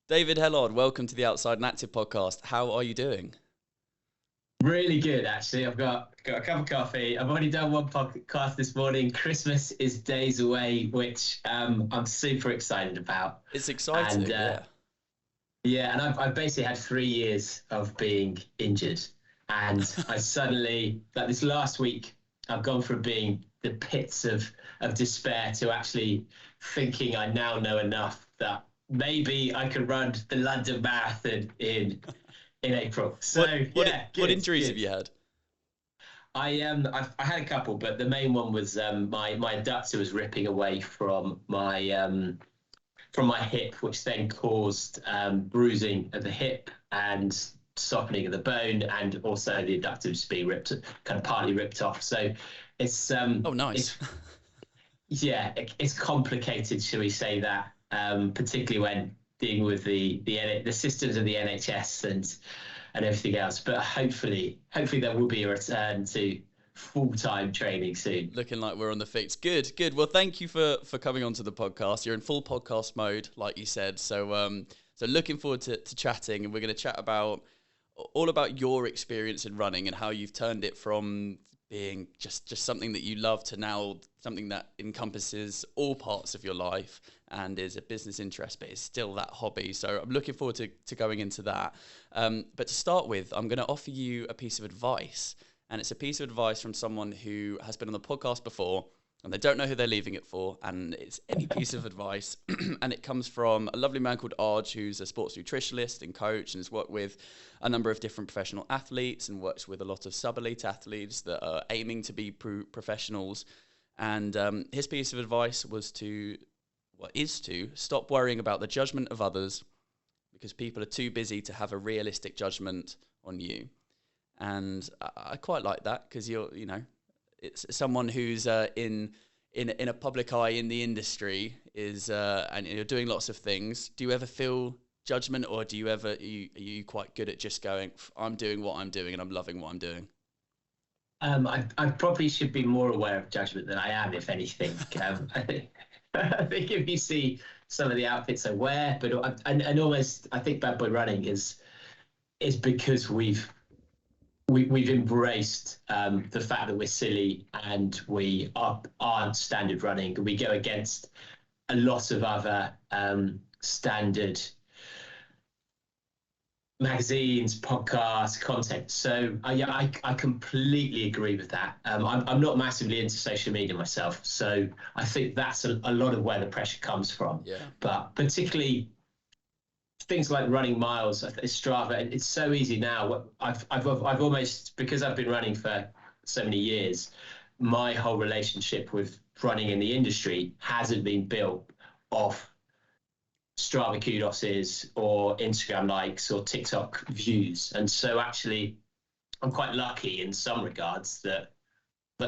David Hellard, welcome to the Outside and Active podcast. How are you doing? Really good, actually. I've got a cup of coffee. I've already done one podcast this morning. Christmas is days away, which I'm super excited about. It's And exciting, yeah. yeah, and I've basically had 3 years of being injured, and I suddenly, like this last week, I've gone from being the pits of despair to actually thinking I now know enough that maybe I could run the London Marathon in April. So yeah, What good, injuries have good. you had? I had a couple, but the main one was my adductor was ripping away from my hip, which then caused bruising of the hip and softening of the bone, and also the adductor just being ripped, kind of partly ripped off. So it's Oh, nice. it's yeah, it's complicated, shall we say that, particularly when dealing with the systems of the NHS and everything else. But hopefully there will be a return to full-time training soon. Looking like we're on the fix. Good, good. Well, thank you for coming onto the podcast. You're in full podcast mode, like you said. So looking forward to chatting, and we're going to chat about all about your experience in running and how you've turned it from being just something that you love to now something that encompasses all parts of your life and is a business interest, but it's still that hobby. So I'm looking forward to going into that. But to start with, I'm going to offer you a piece of advice, and it's a piece of advice from someone who has been on the podcast before, and they don't know who they're leaving it for, and it's any piece of advice. And it comes from a lovely man called Arj, who's a sports nutritionist and coach, and has worked with a number of different professional athletes and works with a lot of sub-elite athletes that are aiming to be professionals. And his piece of advice is to stop worrying about the judgment of others, because people are too busy to have a realistic judgment on you. And I quite like that, because it's someone who's in a public eye in the industry and you're doing lots of things. Do you ever feel judgment, or are you quite good at just going, I'm doing what I'm doing and I'm loving what I'm doing? I probably should be more aware of judgment than I am, if anything. I think if you see some of the outfits I wear, and almost I think Bad Boy Running is because we've embraced the fact that we're silly and we aren't standard running. We go against a lot of other standard magazines, podcasts, content. So I completely agree with that. I'm not massively into social media myself, so I think that's a lot of where the pressure comes from. Yeah. But particularly things like running miles, Strava, it's so easy now. I've almost, because I've been running for so many years, my whole relationship with running in the industry hasn't been built off Strava kudoses or Instagram likes or TikTok views. And so actually I'm quite lucky in some regards that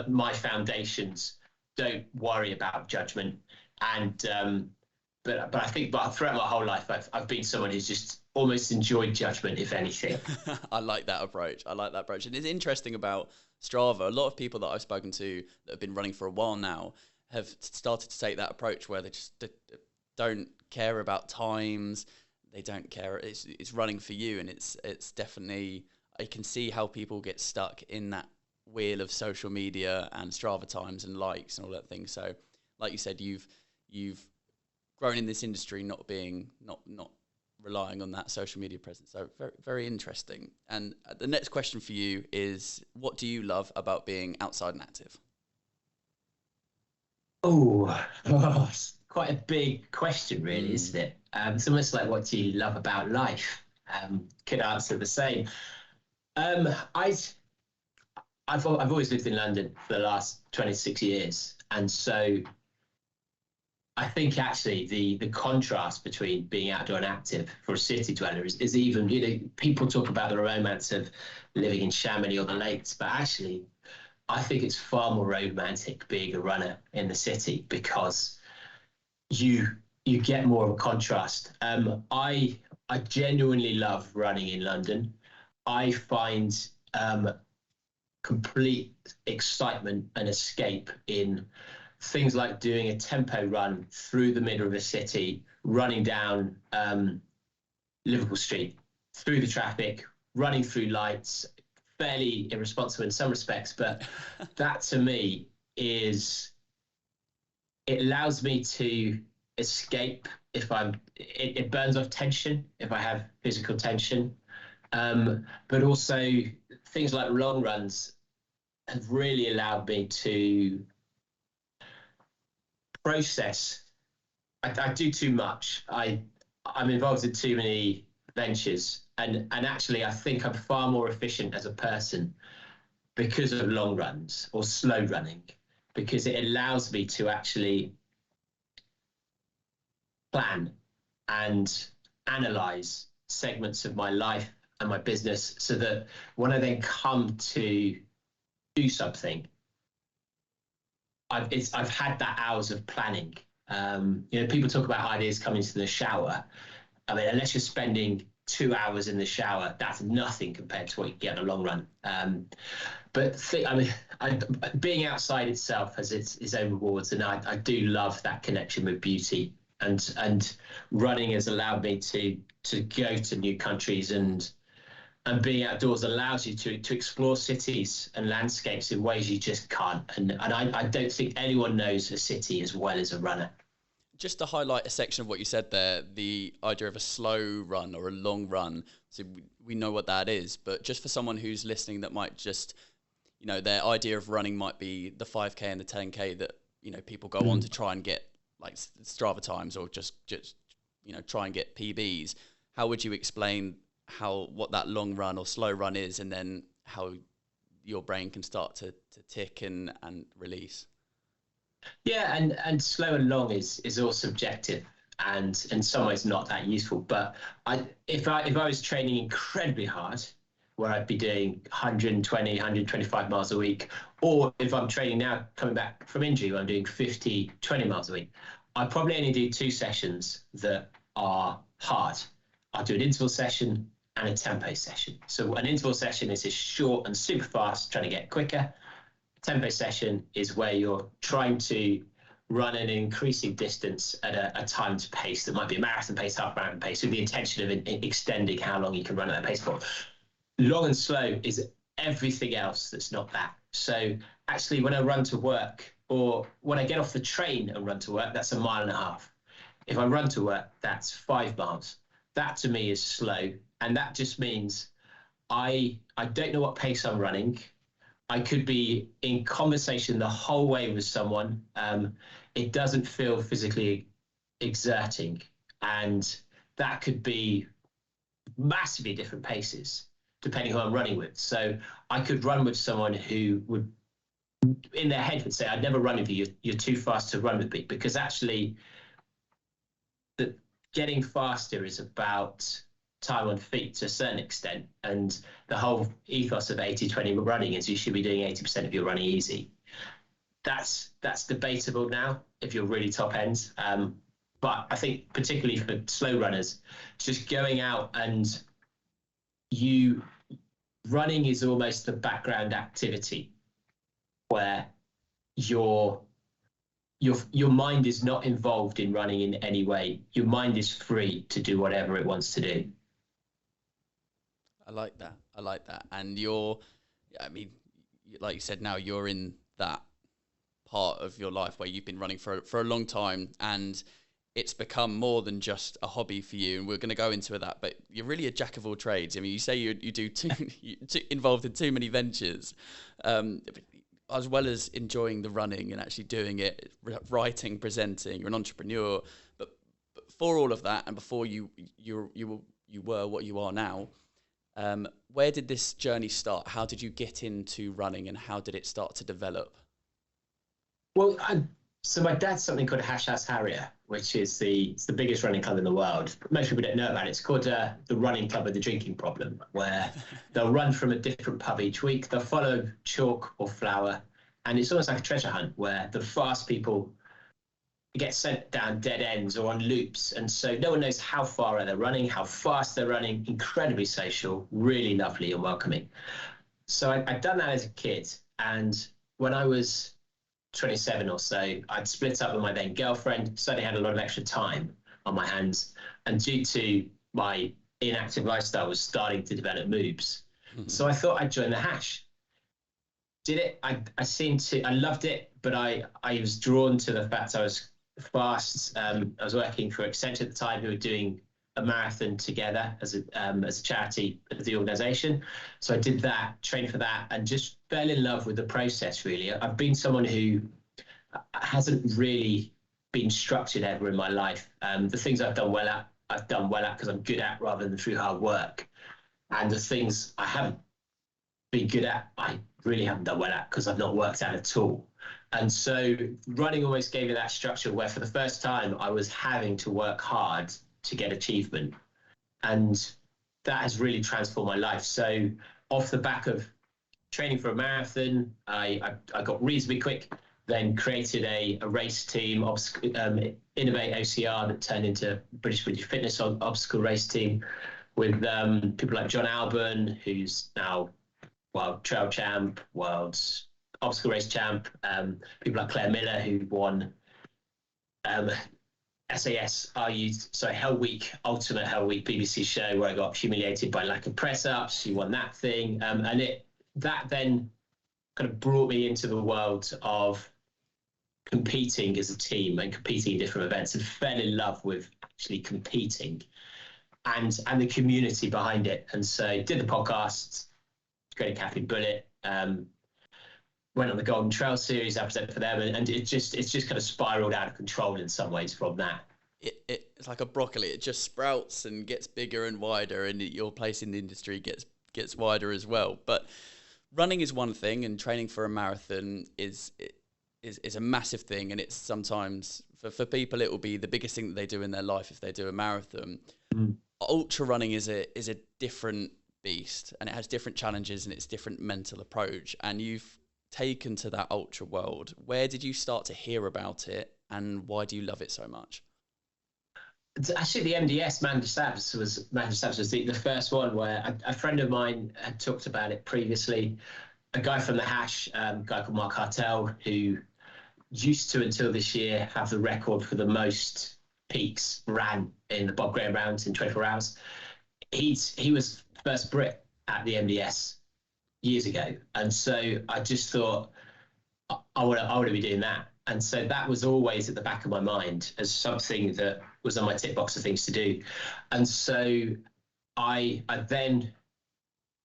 my foundations don't worry about judgment. And but I think throughout my whole life I've been someone who's just almost enjoyed judgment, if anything. I like that approach. And it's interesting about Strava. A lot of people that I've spoken to that have been running for a while now have started to take that approach where they just don't care about times. They don't care. It's running for you, and it's definitely, I can see how people get stuck in that wheel of social media and Strava times and likes and all that thing. So, like you said, you've grown in this industry not relying on that social media presence. So very, very interesting. And the next question for you is, what do you love about being outside and active? It's quite a big question, really, isn't it? It's almost like, what do you love about life? Could answer the same. I've always lived in London for the last 26 years, and so I think actually the contrast between being outdoor and active for a city dweller is even, people talk about the romance of living in Chamonix or the lakes, but actually I think it's far more romantic being a runner in the city, because you get more of a contrast. I genuinely love running in London. I find complete excitement and escape in things like doing a tempo run through the middle of a city, running down Liverpool Street, through the traffic, running through lights, fairly irresponsible in some respects, but that to me is, it allows me to escape if it burns off tension if I have physical tension. But also things like long runs have really allowed me to process. I do too much. I'm involved in too many ventures, and actually I think I'm far more efficient as a person because of long runs or slow running, because it allows me to actually plan and analyze segments of my life and my business, so that when I then come to do something, I've had that hours of planning. People talk about ideas coming to the shower. I mean, unless you're spending 2 hours in the shower, that's nothing compared to what you get on a long run. Being outside itself has its own rewards, and I do love that connection with beauty. And running has allowed me to go to new countries, and being outdoors allows you to explore cities and landscapes in ways you just can't. And I don't think anyone knows a city as well as a runner. Just to highlight a section of what you said there, the idea of a slow run or a long run. So we know what that is, but just for someone who's listening that might just, their idea of running might be the 5K and the 10K that, people go on to try and get like Strava times, or just try and get PBs. How would you explain what that long run or slow run is, and then how your brain can start to tick and release? Yeah, and slow and long is all subjective, and in some ways not that useful. But if I was training incredibly hard, where I'd be doing 120, 125 miles a week, or if I'm training now coming back from injury, where I'm doing 50, 20 miles a week, I'd probably only do 2 sessions that are hard. I'll do an interval session and a tempo session. So an interval session is just short and super fast, trying to get quicker. Tempo session is where you're trying to run an increasing distance at a timed pace that might be a marathon pace, half marathon pace, with the intention of extending how long you can run at that pace for. Long and slow is everything else that's not that. So actually, when I run to work, or when I get off the train and run to work, that's 1.5 miles. If I run to work, that's 5 miles. That to me is slow. And that just means I don't know what pace I'm running. I could be in conversation the whole way with someone. It doesn't feel physically exerting. And that could be massively different paces, depending who I'm running with. So I could run with someone who would, in their head, would say, I'd never run with you. You're too fast to run with me. Because actually, getting faster is about time on feet to a certain extent, and the whole ethos of 80-20 running is you should be doing 80% of your running easy. That's debatable now if you're really top end, but I think particularly for slow runners, just going out and running is almost a background activity where your mind is not involved in running in any way. Your mind is free to do whatever it wants to do. I like that. And like you said, now you're in that part of your life where you've been running for a long time, and it's become more than just a hobby for you. And we're going to go into that, but you're really a jack of all trades. I mean, you say you do involved in too many ventures, as well as enjoying the running and actually doing it, writing, presenting. You're an entrepreneur, but for all of that, and before you were what you are now. Where did this journey start? How did you get into running, and how did it start to develop? Well, so my dad's something called a Hash House Harrier, which is the biggest running club in the world. Most people don't know about it. It's called the running club with the drinking problem, where they'll run from a different pub each week. They'll follow chalk or flour, and it's almost like a treasure hunt where the fast people get sent down dead ends or on loops, and so no one knows how far they're running, how fast they're running. Incredibly social, really lovely and welcoming. So I'd done that as a kid, and when I was 27 or so, I'd split up with my then girlfriend, suddenly had a lot of extra time on my hands, and due to my inactive lifestyle was starting to develop moobs. Mhm. So I thought I'd join the Hash. Did it. I loved it, but I was drawn to the fact I was fast. I was working for Accenture at the time, who were doing a marathon together as a charity of the organisation. So I did that, trained for that, and just fell in love with the process. Really, I've been someone who hasn't really been structured ever in my life. The things I've done well at because I'm good at, rather than through hard work. And the things I haven't been good at, I really haven't done well at because I've not worked at at all. And so running always gave me that structure where for the first time I was having to work hard to get achievement. And that has really transformed my life. So off the back of training for a marathon, I got reasonably quick, then created a race team, Innovate OCR, that turned into British Fitness obstacle race team with people like John Alban, who's now world trail champ, world obstacle race champ, people like Claire Miller, who won Hell Week, Ultimate Hell Week BBC show, where I got humiliated by lack of press ups. She won that thing, and that then kind of brought me into the world of competing as a team and competing in different events, and fell in love with actually competing and the community behind it. And so did the podcast, created Caffeine Bullet, went on the Golden Trail series, I presented for them, and it's just kind of spiraled out of control in some ways from that. It's like a broccoli. It just sprouts and gets bigger and wider, and your place in the industry gets wider as well. But running is one thing, and training for a marathon is a massive thing, and it's sometimes for people it will be the biggest thing that they do in their life if they do a marathon. Ultra running is a different beast, and it has different challenges, and it's different mental approach. And you've taken to that ultra world. Where did you start to hear about it, and why do you love it so much? Actually, the MDS, Manager Sabs was the first one where a friend of mine had talked about it previously. A guy from the Hash, a guy called Mark Hartel, who used to, until this year, have the record for the most peaks ran in the Bob Graham rounds in 24 hours. He was first Brit at the MDS years ago, and so I just thought I want to be doing that. And so that was always at the back of my mind as something that was on my tick box of things to do. And so I then,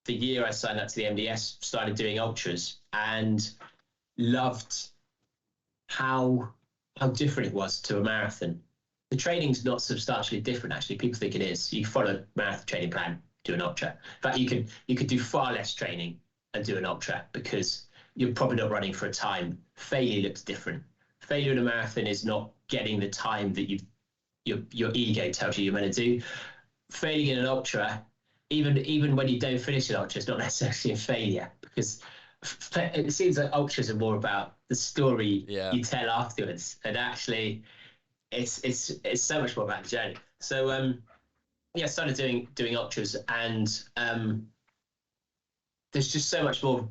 the year I signed up to the MDS, started doing ultras and loved how different it was to a marathon. The training's not substantially different, actually. People think it is. You follow a marathon training plan, do an ultra. In fact, you could do far less training and do an ultra because you're probably not running for a time. Failure looks different. Failure in a marathon is not getting the time that your ego tells you you're meant to do. Failing in an ultra, even when you don't finish an ultra, it's not necessarily a failure, because it seems like ultras are more about the story you tell afterwards, and actually it's so much more about the journey. So I started doing ultras, and there's just so much more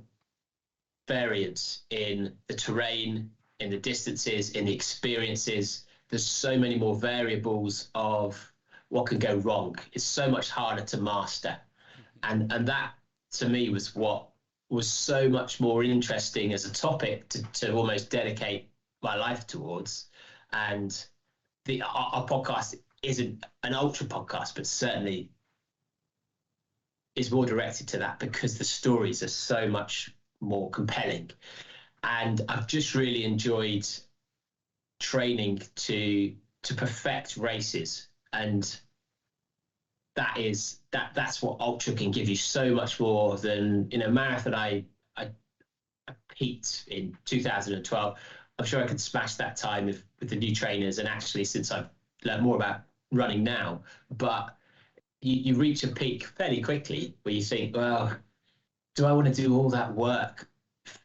variance in the terrain, in the distances, in the experiences. There's so many more variables of what can go wrong. It's so much harder to master, and that to me was what was so much more interesting as a topic to almost dedicate my life towards. And our podcast isn't an ultra podcast, but certainly is more directed to that because the stories are so much more compelling. And I've just really enjoyed training to perfect races, and that's what ultra can give you, so much more than in a marathon. I peaked in 2012. I'm sure I could smash that time with the new trainers, and actually since I've learned more about running now, but you reach a peak fairly quickly where you think, well, do I want to do all that work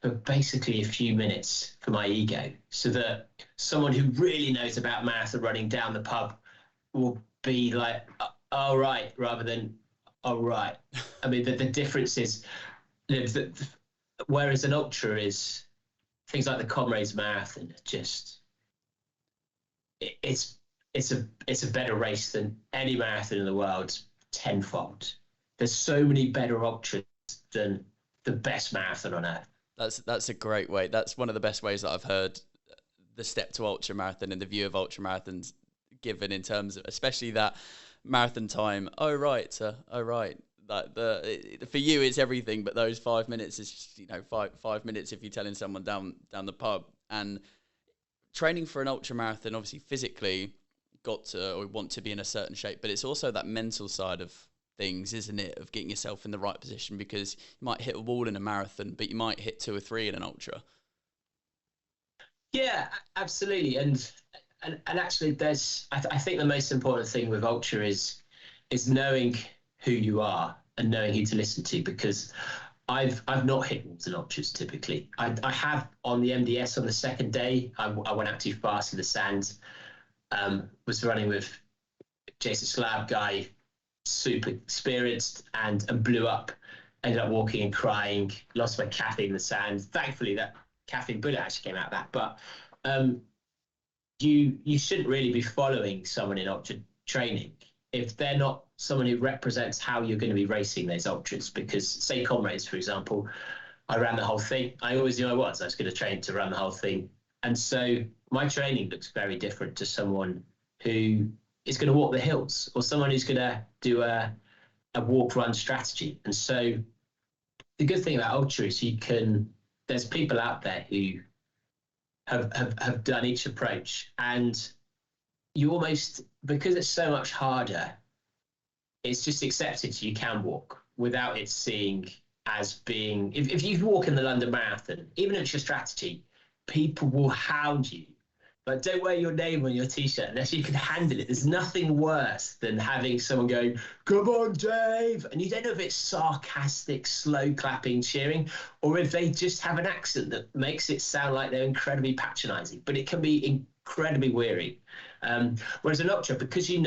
for basically a few minutes for my ego, so that someone who really knows about marathon running down the pub will be like, all right, rather than, all right. I mean, the difference is, whereas an ultra is things like the Comrades Marathon, just it's a better race than any marathon in the world, tenfold. There's so many better ultras than the best marathon on earth. That's a great way. That's one of the best ways that I've heard the step to ultra marathon and the view of ultra marathons given, in terms of especially that marathon time. Oh right, like for you it's everything, but those 5 minutes is just, five minutes if you're telling someone down the pub. And training for an ultra marathon, obviously physically got to or want to be in a certain shape, but it's also that mental side of things, isn't it, of getting yourself in the right position, because you might hit a wall in a marathon, but you might hit 2 or 3 in an ultra. Yeah, absolutely. And actually, I think the most important thing with ultra is knowing who you are and knowing who to listen to, because I've not hit walls in ultras typically. I have on the MDS on the second day. I went out too fast in the sand. Was running with Jason Slab guy, super experienced, and blew up. Ended up walking and crying. Lost my caffeine in the sand. Thankfully, that Caffeine Bullet actually came out of that. But you shouldn't really be following someone in ultra training if they're not someone who represents how you're going to be racing those ultras. Because say Comrades, for example, I ran the whole thing. I always knew I was going to train to run the whole thing. And so my training looks very different to someone who is going to walk the hills, or someone who's going to do a walk-run strategy. And so the good thing about ultra is there's people out there who have done each approach, and you almost, because it's so much harder, it's just accepted you can walk without it seeing as being, if you walk in the London Marathon, even if it's your strategy, people will hound you. But don't wear your name on your t-shirt unless you can handle it. There's nothing worse than having someone going, "Come on, Dave," and you don't know if it's sarcastic, slow clapping, cheering, or if they just have an accent that makes it sound like they're incredibly patronizing. But it can be incredibly weary. Whereas an ultra, because it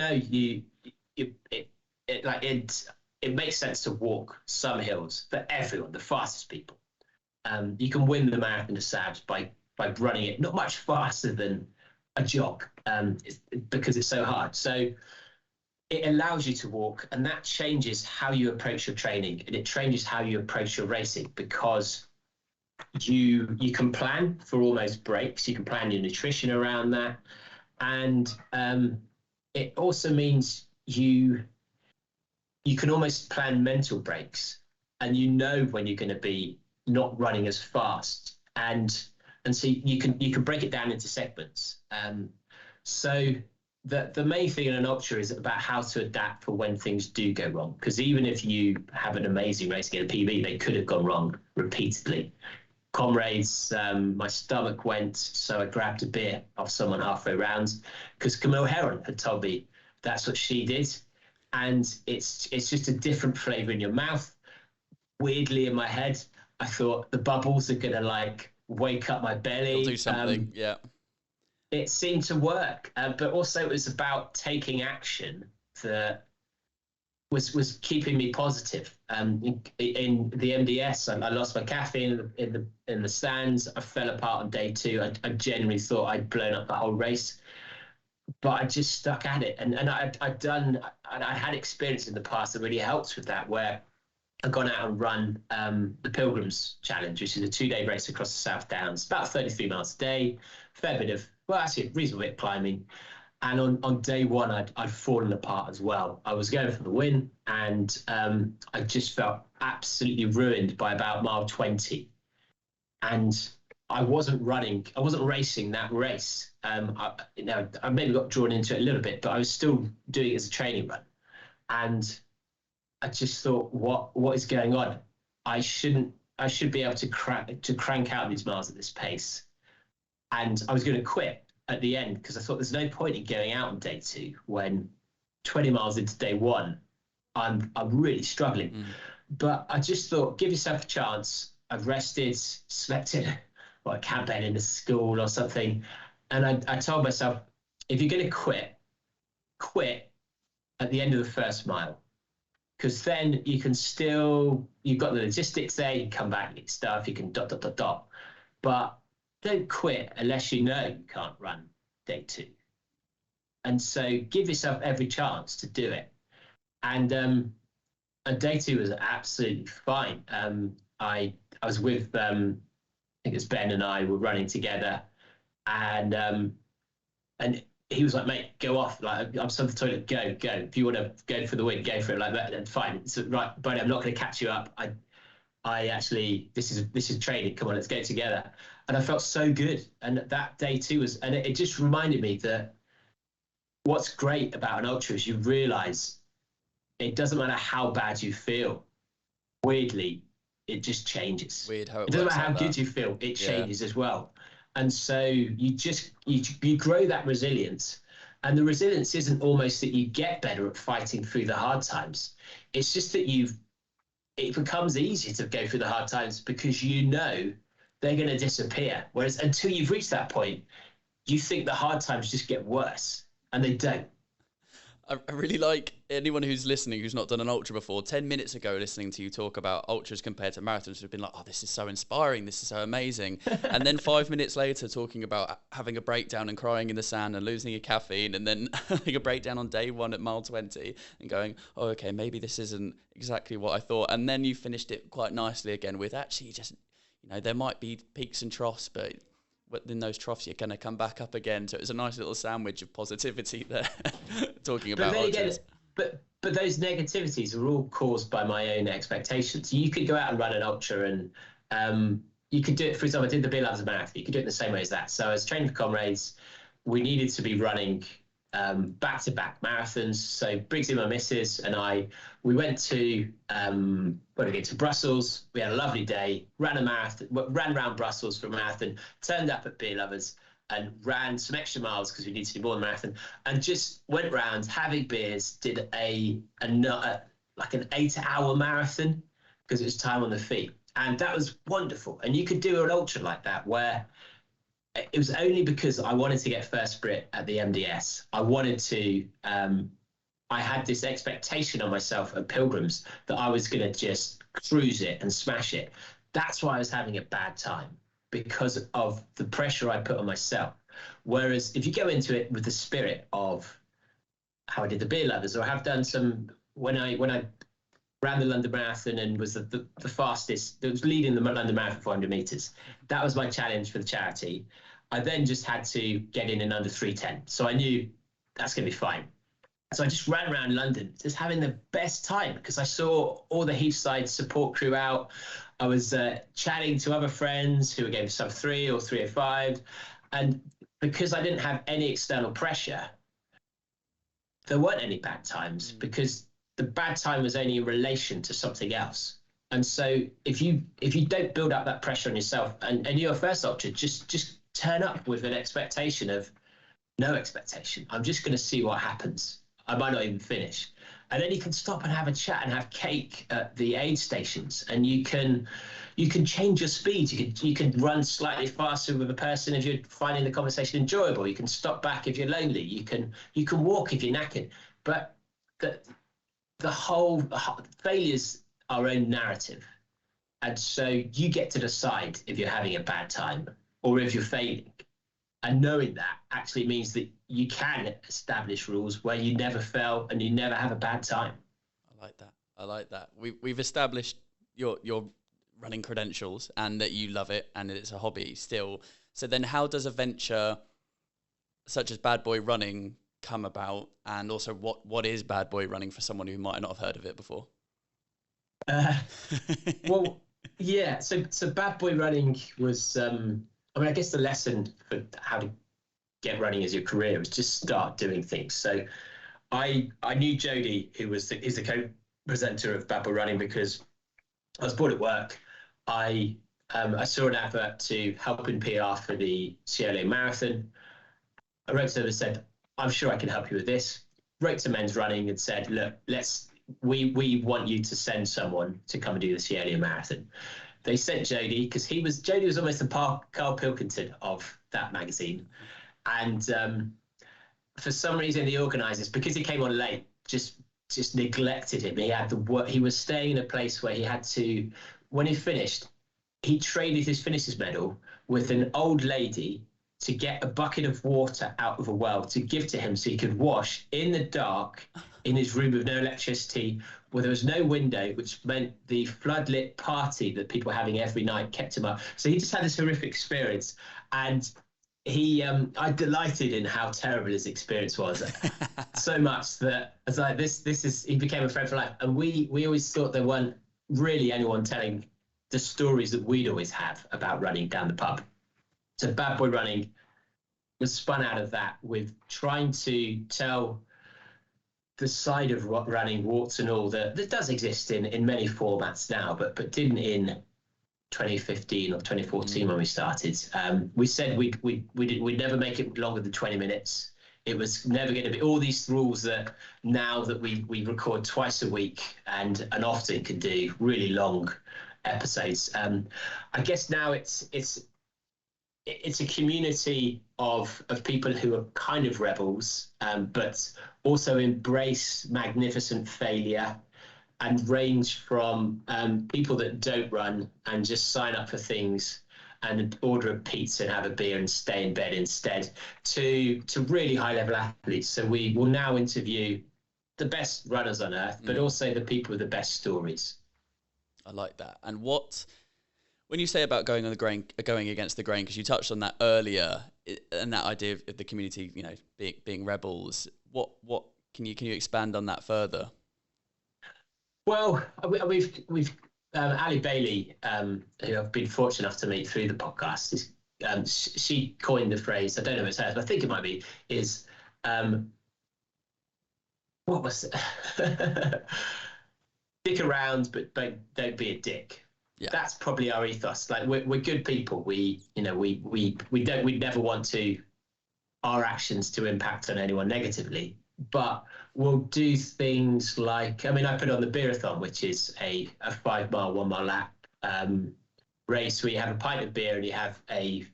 makes sense to walk some hills for everyone, the fastest people. You can win the marathon of Sabs by running it not much faster than a jog, because it's so hard. So it allows you to walk, and that changes how you approach your training, and it changes how you approach your racing, because you can plan for almost breaks. You can plan your nutrition around that, and it also means you can almost plan mental breaks, and you know when you're going to be not running as fast, and so you can break it down into segments. So the main thing in an ultra is about how to adapt for when things do go wrong, because even if you have an amazing race, get a PB, they could have gone wrong repeatedly. Comrades, my stomach went, so I grabbed a beer off someone halfway around, because Camille Heron had told me that's what she did, and it's just a different flavour in your mouth. Weirdly, in my head, I thought the bubbles are gonna like wake up my belly. You'll do something, yeah. It seemed to work, but also it was about taking action that was keeping me positive. In the MDS, I lost my caffeine in the stands. I fell apart on day 2. I genuinely thought I'd blown up the whole race, but I just stuck at it. And I had experience in the past that really helped with that, where I've gone out and run the Pilgrims Challenge, which is a 2-day race across the South Downs, about 33 miles a day, fair bit of, well, actually a reasonable bit of climbing. And on day 1, I'd fallen apart as well. I was going for the win, and I just felt absolutely ruined by about mile 20. And I wasn't racing that race. I maybe got drawn into it a little bit, but I was still doing it as a training run. And I just thought, what is going on? I should be able to crank out these miles at this pace. And I was going to quit at the end, because I thought there's no point in going out on day 2 when 20 miles into day 1, I'm really struggling. But I just thought, give yourself a chance. I've rested, slept in a camp bed in a school or something. And I told myself, if you're going to quit at the end of the first mile, because then you can you've got the logistics there, you can come back and get stuff, you can ... But don't quit unless you know you can't run day 2. And so give yourself every chance to do it. And day two was absolutely fine. I was with I think it's Ben and I were running together, and he was like, "Mate, go off! Like I'm on the toilet. Go, go. If you want to go for the win, go for it. Like that. Then fine. So right, but I'm not going to catch you up. I actually this is training. Come on, let's go together." And I felt so good. And that day two was, and it just reminded me that what's great about an ultra is you realise it doesn't matter how bad you feel. Weirdly, it just changes. Weird how it doesn't matter like how that. good you feel, it changes as well. And so you grow that resilience. And the resilience isn't almost that you get better at fighting through the hard times. It's just that it becomes easier to go through the hard times because you know they're going to disappear. Whereas until you've reached that point, you think the hard times just get worse, and they don't. I really like anyone who's listening who's not done an ultra before. 10 minutes ago, listening to you talk about ultras compared to marathons, have been like, "Oh, this is so inspiring. This is so amazing." And then 5 minutes later, talking about having a breakdown and crying in the sand and losing your caffeine, and then having a breakdown on day one at mile 20 and going, "Oh, okay, maybe this isn't exactly what I thought." And then you finished it quite nicely again with actually just, there might be peaks and troughs, but in those troughs you're going to come back up again. So it was a nice little sandwich of positivity there. Talking about ultras. But those negativities are all caused by my own expectations. You could go out and run an ultra, and you could do it. For example, I did the Beer Loves Marathon. You could do it the same way as that. So I was training for comrades. We needed to be running back-to-back marathons. So Briggsy, my missus, and we went to where did we get to Brussels. We had a lovely day. Ran a marathon. Ran around Brussels for a marathon. Turned up at Beer Lovers and ran some extra miles because we needed to do more than marathon. And just went round having beers. Did like an 8-hour marathon because it was time on the feet, and that was wonderful. And you could do an ultra like that where it was only because I wanted to get first Brit at the MDS. I wanted to, I had this expectation on myself at Pilgrims that I was going to just cruise it and smash it. That's why I was having a bad time, because of the pressure I put on myself. Whereas if you go into it with the spirit of how I did the Beer Lovers, or I have done some, when I ran the London Marathon and was the fastest, that was leading the London Marathon 400 meters. That was my challenge for the charity. I then just had to get in under 3:10. So I knew that's going to be fine. So I just ran around London, just having the best time, because I saw all the Heathside support crew out. I was chatting to other friends who were going for sub 3 or 3:05. And because I didn't have any external pressure, there weren't any bad times, because the bad time was only in relation to something else. And so if you don't build up that pressure on yourself, and you're a first ultra, just turn up with an expectation of no expectation. I'm just going to see what happens. I might not even finish. And then you can stop and have a chat and have cake at the aid stations, and you can change your speed. You can run slightly faster with a person if you're finding the conversation enjoyable. You can stop back if you're lonely. You can walk if you're knackered. But the whole failure's our own narrative, and so you get to decide if you're having a bad time or if you're failing. And knowing that actually means that you can establish rules where you never fail and you never have a bad time. I like that. We've established your running credentials and that you love it and that it's a hobby still. So then how does a venture such as Bad Boy Running come about, and also what is Bad Boy Running for someone who might not have heard of it before? Well, yeah. So Bad Boy Running was, I guess the lesson for how to get running as your career was just start doing things. So I knew Jody, who is the co-presenter of Bad Boy Running, because I was bored at work. I saw an advert to help in PR for the Sierra Leone Marathon. I wrote to them and said, "I'm sure I can help you with this." Wrote to Men's Running and said, "Look, we want you to send someone to come and do the Sierra Leone Marathon." They sent Jody, because Jody was almost the Carl Pilkington of that magazine. And for some reason, the organisers, because he came on late, just neglected him. He had the work. He was staying in a place where he had to, when he finished, he traded his finisher's medal with an old lady to get a bucket of water out of a well to give to him so he could wash in the dark in his room with no electricity, where there was no window, which meant the floodlit party that people were having every night kept him up. So he just had this horrific experience, and I delighted in how terrible his experience was, so much that I was like, he became a friend for life. And we always thought there weren't really anyone telling the stories that we'd always have about running down the pub. So Bad Boy Running was spun out of that, with trying to tell the side of running, warts and all, that does exist in many formats now, but didn't in 2015 or 2014 when we started. We said we'd never make it longer than 20 minutes. It was never going to be all these rules that now that we record twice a week and often can do really long episodes. I guess now it's a community of people who are kind of rebels, but also embrace magnificent failure, and range from people that don't run and just sign up for things and order a pizza and have a beer and stay in bed instead, to really high level athletes. So we will now interview the best runners on earth, but also the people with the best stories. I like that. And when you say about going against the grain, because you touched on that earlier, and that idea of the community, being rebels, what can you expand on that further? Well, we've Ali Bailey, who I've been fortunate enough to meet through the podcast, she coined the phrase, I don't know if it's hers, but I think it might be, is what was it? Dick around, but don't be a dick. Yeah. That's probably our ethos. Like, we're good people. We never want our actions to impact on anyone negatively, but we'll do things like, I put on the Beerathon, which is a 5 mile, 1 mile lap race where you have a pint of beer and you have a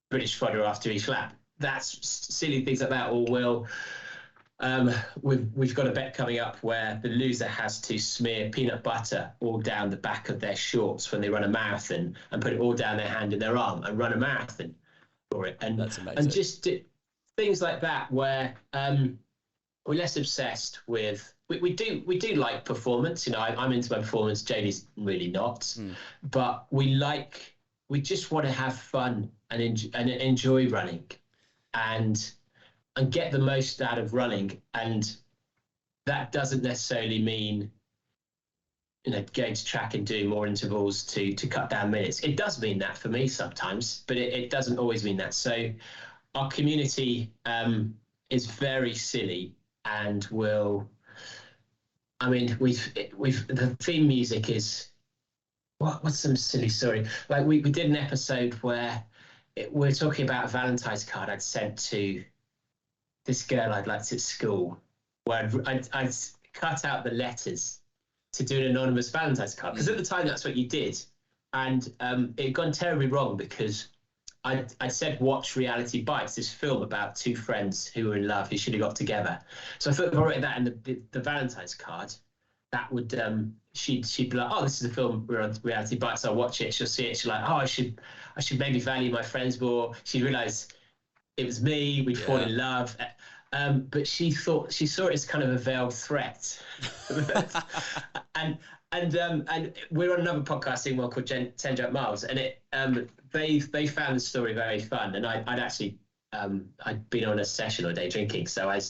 British fodder after each lap. That's silly things like that. Or we've got a bet coming up where the loser has to smear peanut butter all down the back of their shorts when they run a marathon, and put it all down their hand and their arm and run a marathon for it. And that's amazing. And just things like that, where we're less obsessed with. We do like performance. I'm into my performance. Jamie's really not. But we just want to have fun and enjoy running, and get the most out of running. And that doesn't necessarily mean going to track and doing more intervals to cut down minutes. It does mean that for me sometimes, but it doesn't always mean that. So our community is very silly, and the theme music is what's some silly story. Like we did an episode where we're talking about a Valentine's card I'd sent to this girl I'd liked at school, where I'd cut out the letters to do an anonymous Valentine's card, because at the time that's what you did, and it had gone terribly wrong, because I said watch Reality Bites, this film about two friends who were in love who should have got together. So I thought if I wrote that in the Valentine's card, that would she'd be like, oh, this is a film, we're on Reality Bites, I'll watch it. She'll see it, she's like, oh, I should maybe value my friends more. She realised it was me, we'd fallen in love. But she saw it as kind of a veiled threat. and we're on another podcasting one called 10 Jump Miles, and they found the story very fun. And I'd been on a session all day drinking, so I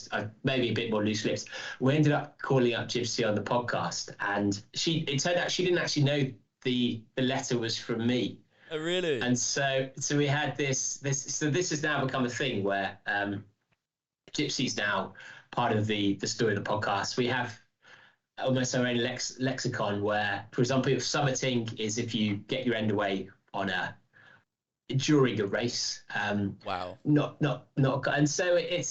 maybe a bit more loose lips. We ended up calling up Gypsy on the podcast, and it turned out she didn't actually know the letter was from me. Oh, really? And so we had this has now become a thing where Gypsy's now part of the story of the podcast. We have almost our own lexicon where, for example, summiting is if you get your end away during a race. Wow. Not, and so I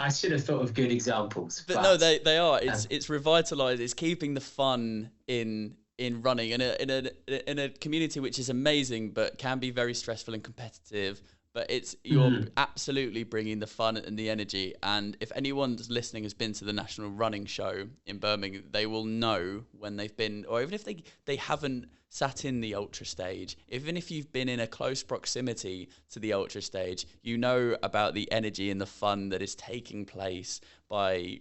should have thought of good examples. But no, they are. It's revitalized. It's keeping the fun in running in a community which is amazing, but can be very stressful and competitive. but you're absolutely bringing the fun and the energy. And if anyone that's listening has been to the National Running Show in Birmingham, they will know when they've been, or even if they haven't sat in the ultra stage, even if you've been in a close proximity to the ultra stage, you know about the energy and the fun that is taking place by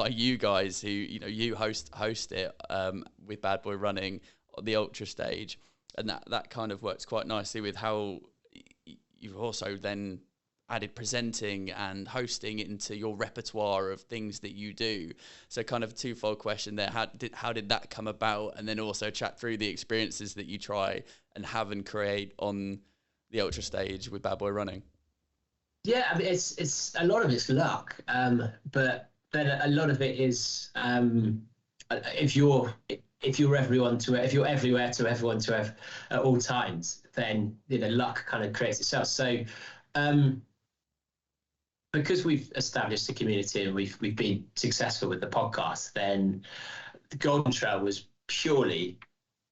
you guys who, you host it with Bad Boy Running, the ultra stage. And that kind of works quite nicely with how you've also then added presenting and hosting into your repertoire of things that you do. So kind of a twofold question there. How did that come about? And then also chat through the experiences that you try and have and create on the ultra stage with Bad Boy Running. Yeah, I mean, it's a lot of it's luck, but then a lot of it is if you're everywhere to everyone to at all times, then luck kind of creates itself. So because we've established a community and we've been successful with the podcast, then the Golden Trail was purely,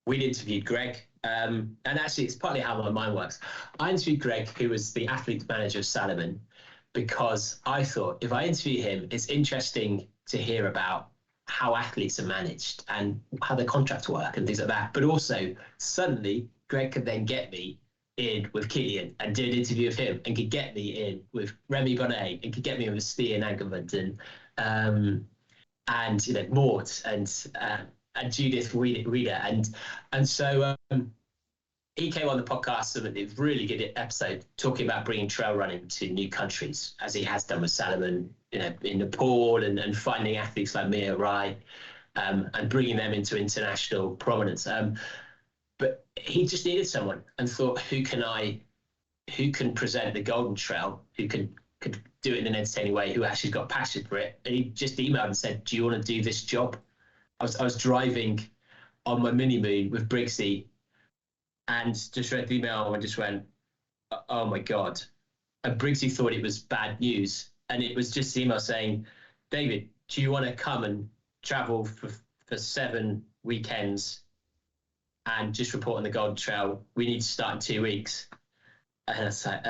we'd interviewed Greg. And actually, it's partly how my mind works. I interviewed Greg, who was the athlete manager of Salomon, because I thought if I interview him, it's interesting to hear about how athletes are managed and how their contracts work and things like that. But also, suddenly, Greg could then get me in with Killian and do an interview of him, and could get me in with Remy Bonnet, and could get me in with Stian Angermund and Mort and Judith Reader. And so he came on the podcast, and a really good episode talking about bringing trail running to new countries, as he has done with Salomon, in Nepal, and finding athletes like Mia Rai, and bringing them into international prominence. But he just needed someone, and thought, who can present the Golden Trail, who could do it in an entertaining way, who actually got passion for it. And he just emailed and said, do you want to do this job? I was driving on my mini moon with Briggsy, and just read the email and just went, oh my God. And Briggsy thought it was bad news. And it was just email saying, David, do you want to come and travel for 7 weekends and just report on the Golden Trail? We need to start in 2 weeks. And I was like,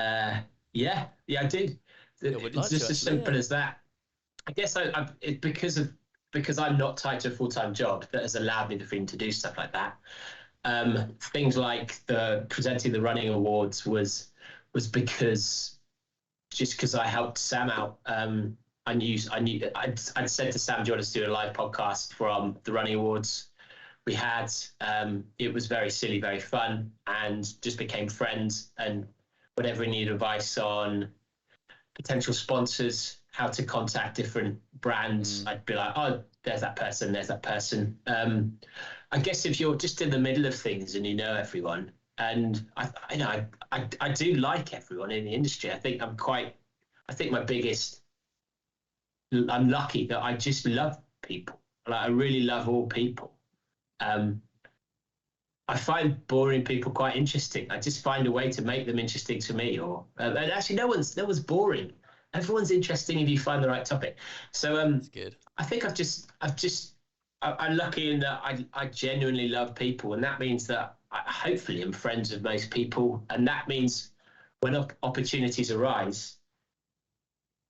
yeah, I do. It's just as simple as that. I guess because I'm not tied to a full-time job, that has allowed me the freedom to do stuff like that. Things like presenting the running awards was because I helped Sam out. I'd said to Sam, do you want us to do a live podcast from the running awards? We had, it was very silly, very fun, and just became friends. And whenever we needed advice on potential sponsors, how to contact different brands, I'd be like, oh, there's that person. I guess if you're just in the middle of things and you know everyone, and I do like everyone in the industry. I'm lucky that I just love people. Like, I really love all people. I find boring people quite interesting. I just find a way to make them interesting to me. Or and actually, no one's boring. Everyone's interesting if you find the right topic. So that's good. I think I'm lucky in that I genuinely love people, and that means that I hopefully am friends with most people, and that means when opportunities arise,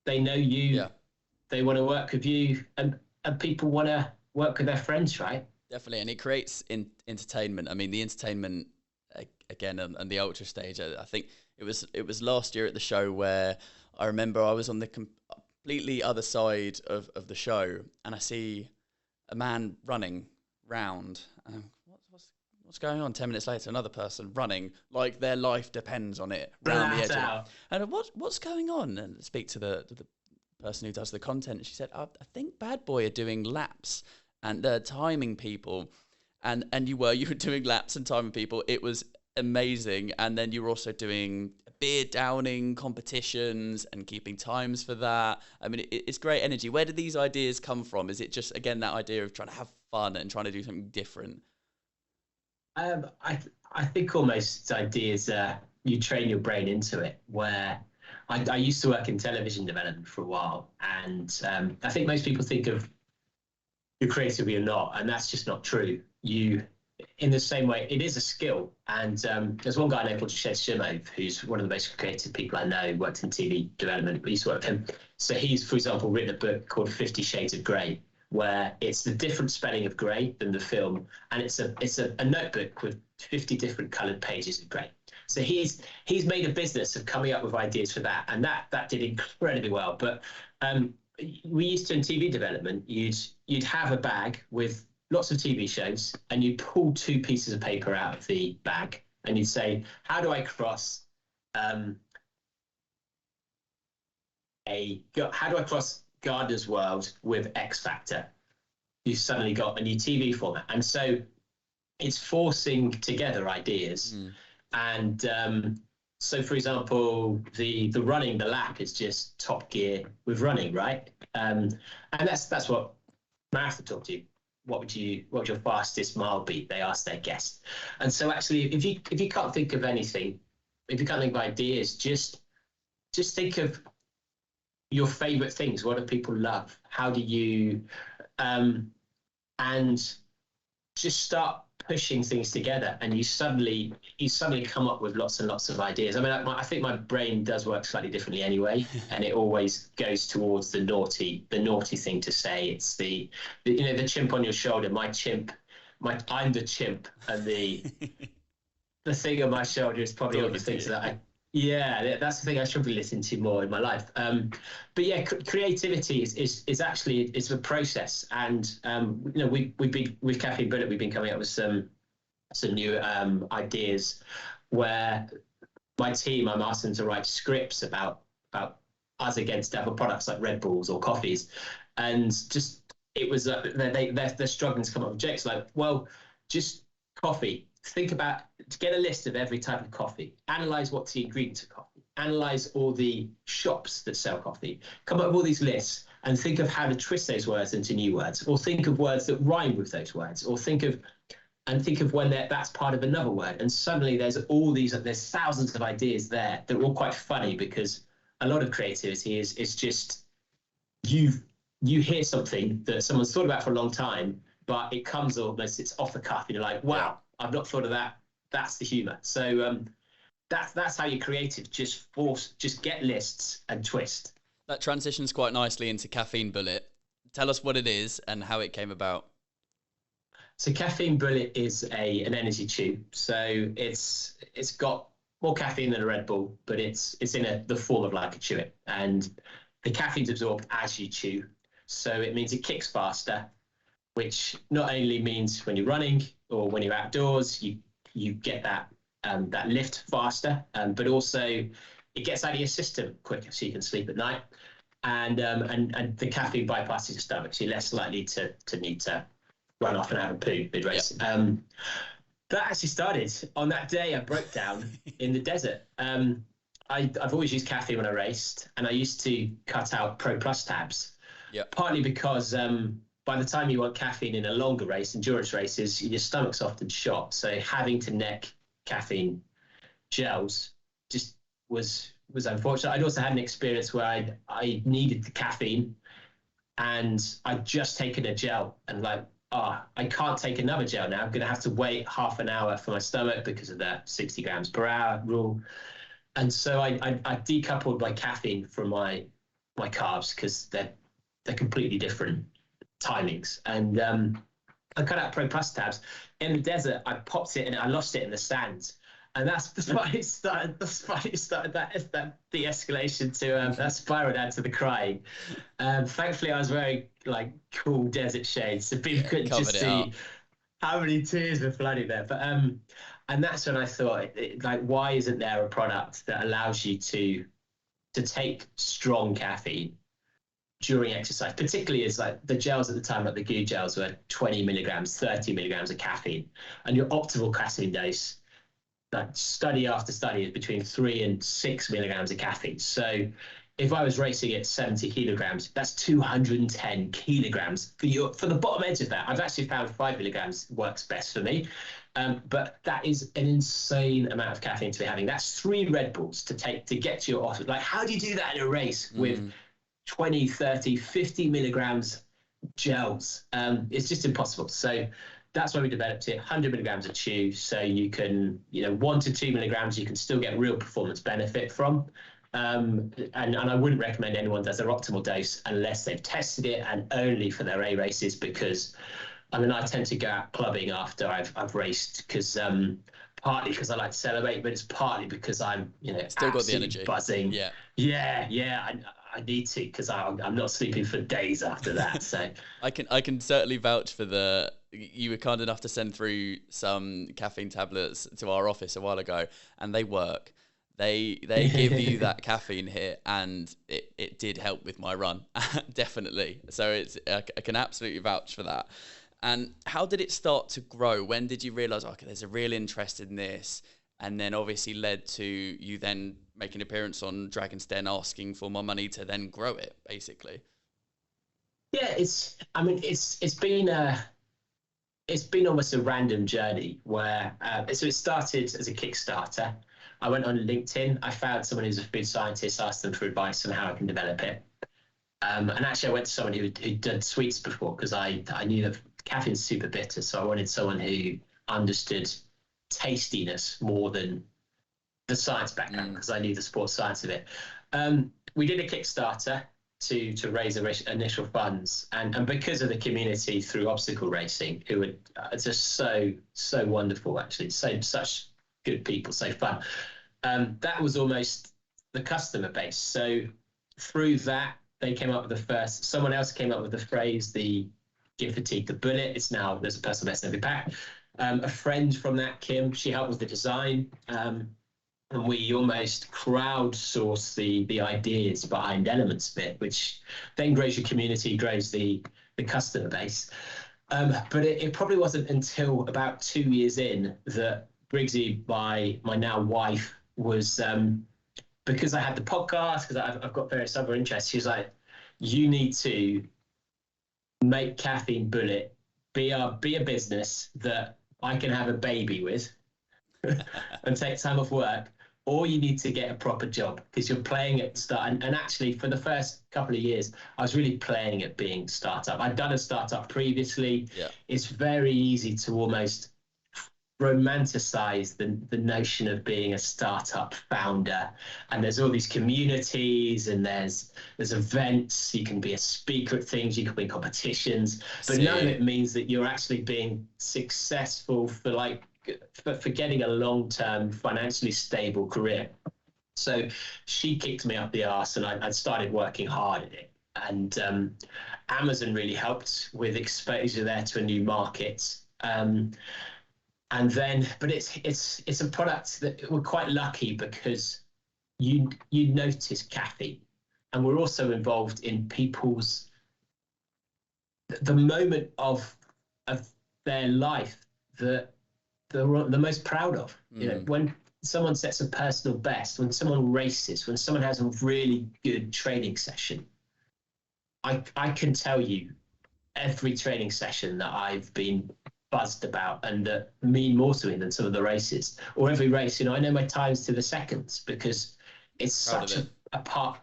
they know you, they want to work with you, and people want to work with their friends, right? Definitely, and it creates entertainment. I mean, the entertainment again, and the ultra stage. I think it was last year at the show where I remember I was on the completely other side of the show, and I see a man running round. What's going on? 10 minutes later, another person running like their life depends on it round the edge. And what's going on? And speak to the person who does the content. She said, I think Bad Boy are doing laps and timing people, and you were doing laps and timing people. It was amazing. And then you were also doing beer downing competitions and keeping times for that. I mean, it's great energy. Where did these ideas come from? Is it just, again, that idea of trying to have fun and trying to do something different? I think almost ideas, you train your brain into it, where I used to work in television development for a while, and I think most people think of you're creative or you're not, and that's just not true. You in the same way, it is a skill. And there's one guy I know called Shed Shimov, who's one of the most creative people I know, worked in TV development, but used to work with him. So he's, for example, written a book called 50 Shades of Grey, where it's the different spelling of grey than the film. And it's a notebook with 50 different coloured pages of grey. So he's made a business of coming up with ideas for that. And that did incredibly well. But we used to, in TV development, you'd have a bag with lots of TV shows, and you'd pull two pieces of paper out of the bag, and you'd say, how do I cross Gardener's World with X Factor? You've suddenly got a new TV format. And so it's forcing together ideas. And so, for example, the lap is just Top Gear with running, right? And that's what Marathon talked to you. What would your fastest mile be? They asked their guest. And so actually, if you can't think of anything, if you can't think of ideas, just think of your favorite things. What do people love? How do you, and just start pushing things together, and you suddenly come up with lots and lots of ideas. I mean, I think my brain does work slightly differently anyway, and it always goes towards the naughty thing to say. It's the chimp on your shoulder. I'm the chimp, and the thing on my shoulder is probably all the things that that's the thing I should be listening to more in my life. But yeah, creativity is actually it's a process, and we've been with Caffeine Bullet, we've been coming up with some new ideas where my team, I'm asking them to write scripts about us against other products like Red Bulls or coffees, and just it was they're struggling to come up with jokes like, well, just coffee. Think about, get a list of every type of coffee, analyze what's the ingredients of coffee, analyze all the shops that sell coffee, come up with all these lists, and think of how to twist those words into new words, or think of words that rhyme with those words, or think of when that's part of another word. And suddenly there's thousands of ideas there that are all quite funny, because a lot of creativity is just you hear something that someone's thought about for a long time, but it comes almost, it's off the cuff, and you're like, wow, I've not thought of that. That's the humor. So that's how you're creative. Just get lists and twist. That transitions quite nicely into Caffeine Bullet. Tell us what it is and how it came about. So Caffeine Bullet is an energy chew. So it's got more caffeine than a Red Bull, but it's in the form of like a chew it, and the caffeine's absorbed as you chew. So it means it kicks faster, which not only means when you're running or when you're outdoors, you get that lift faster, but also it gets out of your system quicker, so you can sleep at night. And the caffeine bypasses your stomach, so you're less likely to need to run off and have a poo mid-race. Yep. That actually started on that day I broke down in the desert. I've always used caffeine when I raced, and I used to cut out Pro Plus tabs. Yep. Partly because by the time you want caffeine in a longer race, endurance races, your stomach's often shot. So having to neck caffeine gels just was unfortunate. I'd also had an experience where I needed the caffeine, and I'd just taken a gel, and like, I can't take another gel now. I'm going to have to wait half an hour for my stomach because of the 60 grams per hour rule. And so I decoupled my caffeine from my carbs, because they're completely different timings. And I cut out Pro Plus tabs. In the desert, I popped it and I lost it in the sand. And that's why it started. That's why it started that de-escalation to that spiral down to the crying. Thankfully, I was wearing like cool desert shades, so people couldn't just see how many tears were flooding there. But and that's when I thought, like, why isn't there a product that allows you to take strong caffeine during exercise, particularly as like the gels at the time, like the goo gels, were 20 milligrams, 30 milligrams of caffeine, and your optimal caffeine dose, like study after study, is between 3 and 6 milligrams of caffeine. So if I was racing at 70 kilograms, that's 210 kilograms for the bottom edge of that. I've actually found 5 milligrams works best for me. But that is an insane amount of caffeine to be having. That's 3 Red Bulls to get to your office. Like, how do you do that in a race with 20, 30, 50 milligrams gels? It's just impossible. So that's why we developed it. 100 milligrams of chew, so you can, 1 to 2 milligrams, you can still get real performance benefit from. And I wouldn't recommend anyone does their optimal dose unless they've tested it, and only for their A races, because I tend to go out clubbing after I've raced, because partly because I like to celebrate, but it's partly because I'm still got the energy, buzzing. I need to, because I'm not sleeping for days after that. So I can certainly vouch for you were kind enough to send through some caffeine tablets to our office a while ago, and they work. They give you that caffeine hit, and it did help with my run, definitely. So I can absolutely vouch for that. And how did it start to grow? When did you realize, okay, there's a real interest in this? And then obviously led to you then making an appearance on Dragon's Den, asking for more money to then grow it, basically. Yeah, it's been almost a random journey where, so it started as a Kickstarter. I went on LinkedIn. I found someone who's a food scientist, asked them for advice on how I can develop it. And actually I went to someone who'd done sweets before, because I knew that caffeine's super bitter. So I wanted someone who understood tastiness more than the science background, because I knew the sports science of it. We did a Kickstarter to raise initial funds, and because of the community through obstacle racing, who were just so wonderful, actually, such good people, so fun. That was almost the customer base. So through that, they came up with someone else came up with the phrase, the give fatigue the bullet. It's now, there's a personal best in every pack. A friend from that, Kim, she helped with the design. And we almost crowdsource the ideas behind elements of it, which then grows your community, grows the customer base. But it probably wasn't until about 2 years in that Briggsy, my now wife, was, because I had the podcast, because I've got various other interests, she was like, you need to make Caffeine Bullet be a business that I can have a baby with and take time off work, or you need to get a proper job, because you're playing at start. And actually, for the first couple of years, I was really playing at being startup. I'd done a startup previously. Yeah. It's very easy to almost romanticize the notion of being a startup founder, and there's all these communities, and there's events, you can be a speaker at things, you can win competitions, but none of it means that you're actually being successful for getting a long-term financially stable career. So she kicked me up the arse, and I started working hard at it, and Amazon really helped with exposure there to a new market. And then, but it's a product that we're quite lucky, because you notice caffeine, and we're also involved in people's the moment of their life that they're the most proud of. When someone sets a personal best, when someone races, when someone has a really good training session, I can tell you every training session that I've been buzzed about and that mean more to me than some of the races, or every race, I know my times to the seconds, because it's such a part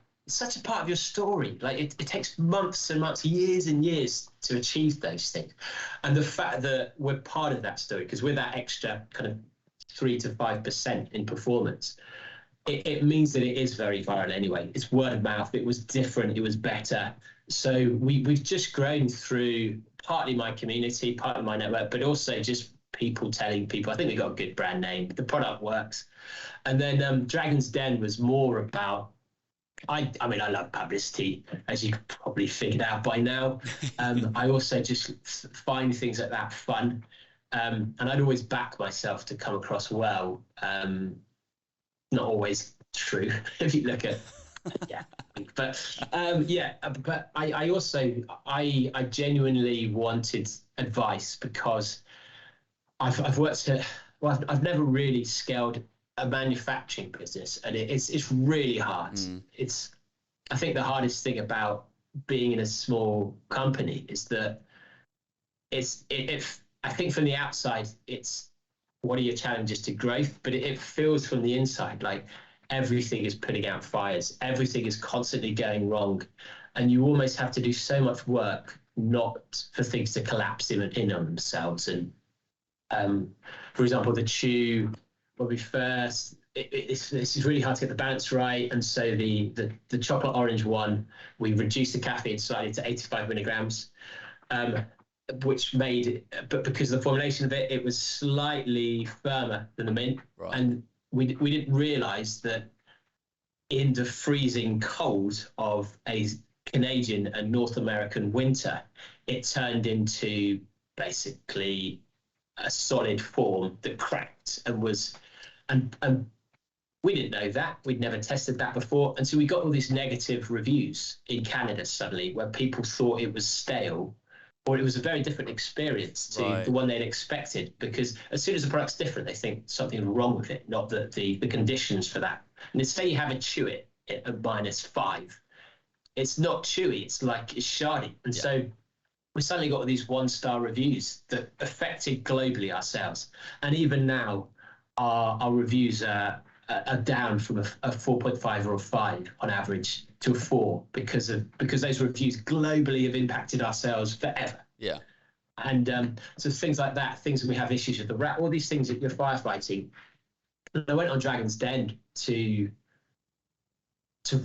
of your story. Like it takes months and months, years and years to achieve those things. And the fact that we're part of that story, because we're that extra kind of 3 to 5% in performance, it means that it is very viral anyway. It's word of mouth. It was different. It was better. So we've just grown through partly my community, partly my network, but also just people telling people. I think we got a good brand name. The product works. And then Dragon's Den was more about, I love publicity, as you probably figured out by now. I also just find things like that fun. And I'd always back myself to come across well. Not always true, if you look at, but I also genuinely wanted advice, because I've worked at, I've never really scaled a manufacturing business, and it's really hard. I think the hardest thing about being in a small company is that I think from the outside, it's what are your challenges to growth, but it feels from the inside like everything is putting out fires, everything is constantly going wrong, and you almost have to do so much work not for things to collapse in on themselves. And For example, the chew, when we first, it's really hard to get the balance right. And so the chocolate orange one, we reduced the caffeine slightly to 85 milligrams, which made it, but because of the formulation of it, it was slightly firmer than the mint. Right. And we didn't realize that in the freezing cold of a Canadian and North American winter, it turned into basically a solid form that cracked and was, and we didn't know that. We'd never tested that before. And so we got all these negative reviews in Canada suddenly where people thought it was stale, or it was a very different experience to the one they'd expected, because as soon as the product's different, they think something's wrong with it, not that the conditions for that. And say you have a chew it at -5, it's not chewy, it's like it's shardy. And so we suddenly got all these 1-star reviews that affected globally our sales. And even now, our reviews are down from a 4.5 or a 5 on average to a 4 because those reviews globally have impacted our sales forever. Yeah. And so things like that, things that we have issues with the rat, all these things that you're firefighting. And I went on Dragon's Den to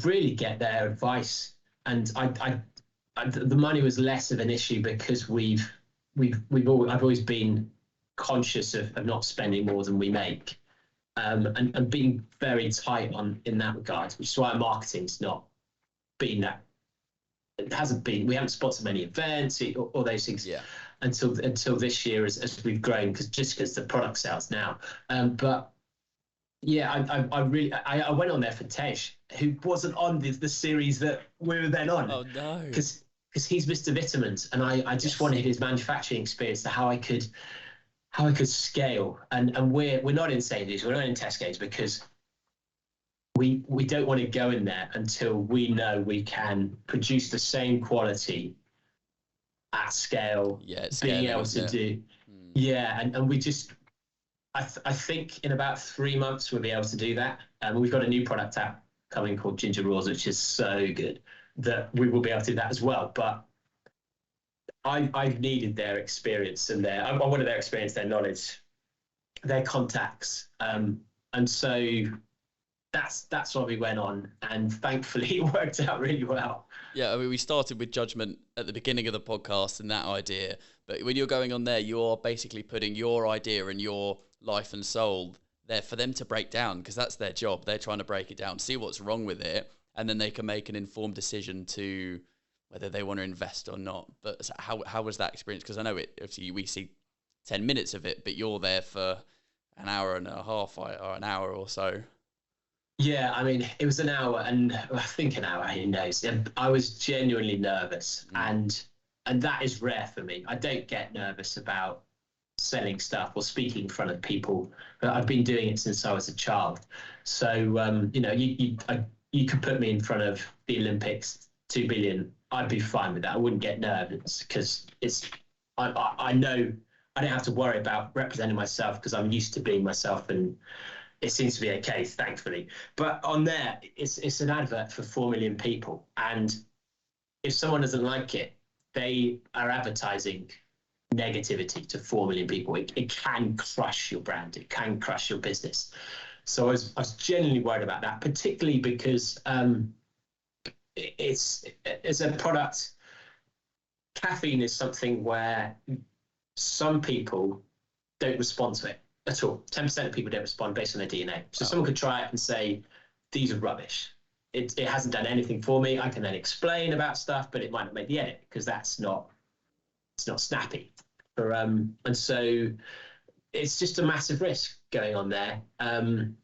really get their advice, and the money was less of an issue because I've always been conscious of not spending more than we make. And being very tight in that regard, which is why our marketing's not been that. It hasn't been. We haven't sponsored many events or those things until this year as we've grown, because the product sells now. But yeah, I went on there for Tej, who wasn't on the series that we were then on. Oh no! Because he's Mr. Vitamins, and I just wanted his manufacturing experience to how I could scale. And we're not in Sainsbury's, we're not in Tesco's, because we don't want to go in there until we know we can produce the same quality at scale. Being able to do. And we just. I think in about 3 months we'll be able to do that. We've got a new product out coming called Ginger Raws, which is so good that we will be able to do that as well. But I've needed their experience and I wanted their experience, their knowledge, their contacts, and so that's why we went on, and thankfully it worked out really well. Yeah, I mean, we started with judgment at the beginning of the podcast and that idea, but when you're going on there, you're basically putting your idea and your life and soul there for them to break down, because that's their job. They're trying to break it down, see what's wrong with it, and then they can make an informed decision to whether they want to invest or not. But how was that experience? Because I know obviously we see 10 minutes of it, but you're there for an hour and a half or an hour or so. Yeah, I mean, it was an hour, and I think an hour, who knows. I was genuinely nervous, and that is rare for me. I don't get nervous about selling stuff or speaking in front of people. But I've been doing it since I was a child. So, you could put me in front of the Olympics, 2 billion, I'd be fine with that. I wouldn't get nervous, because I know I don't have to worry about representing myself, because I'm used to being myself, and it seems to be okay, thankfully. But on there, it's an advert for 4 million people. And if someone doesn't like it, they are advertising negativity to 4 million people. It can crush your brand. It can crush your business. So I was genuinely worried about that, particularly because it's a product. Caffeine is something where some people don't respond to it at all. 10% of people don't respond based on their DNA. So someone could try it and say, these are rubbish. It hasn't done anything for me. I can then explain about stuff, but it might not make the edit, because it's not snappy. And so it's just a massive risk going on there. And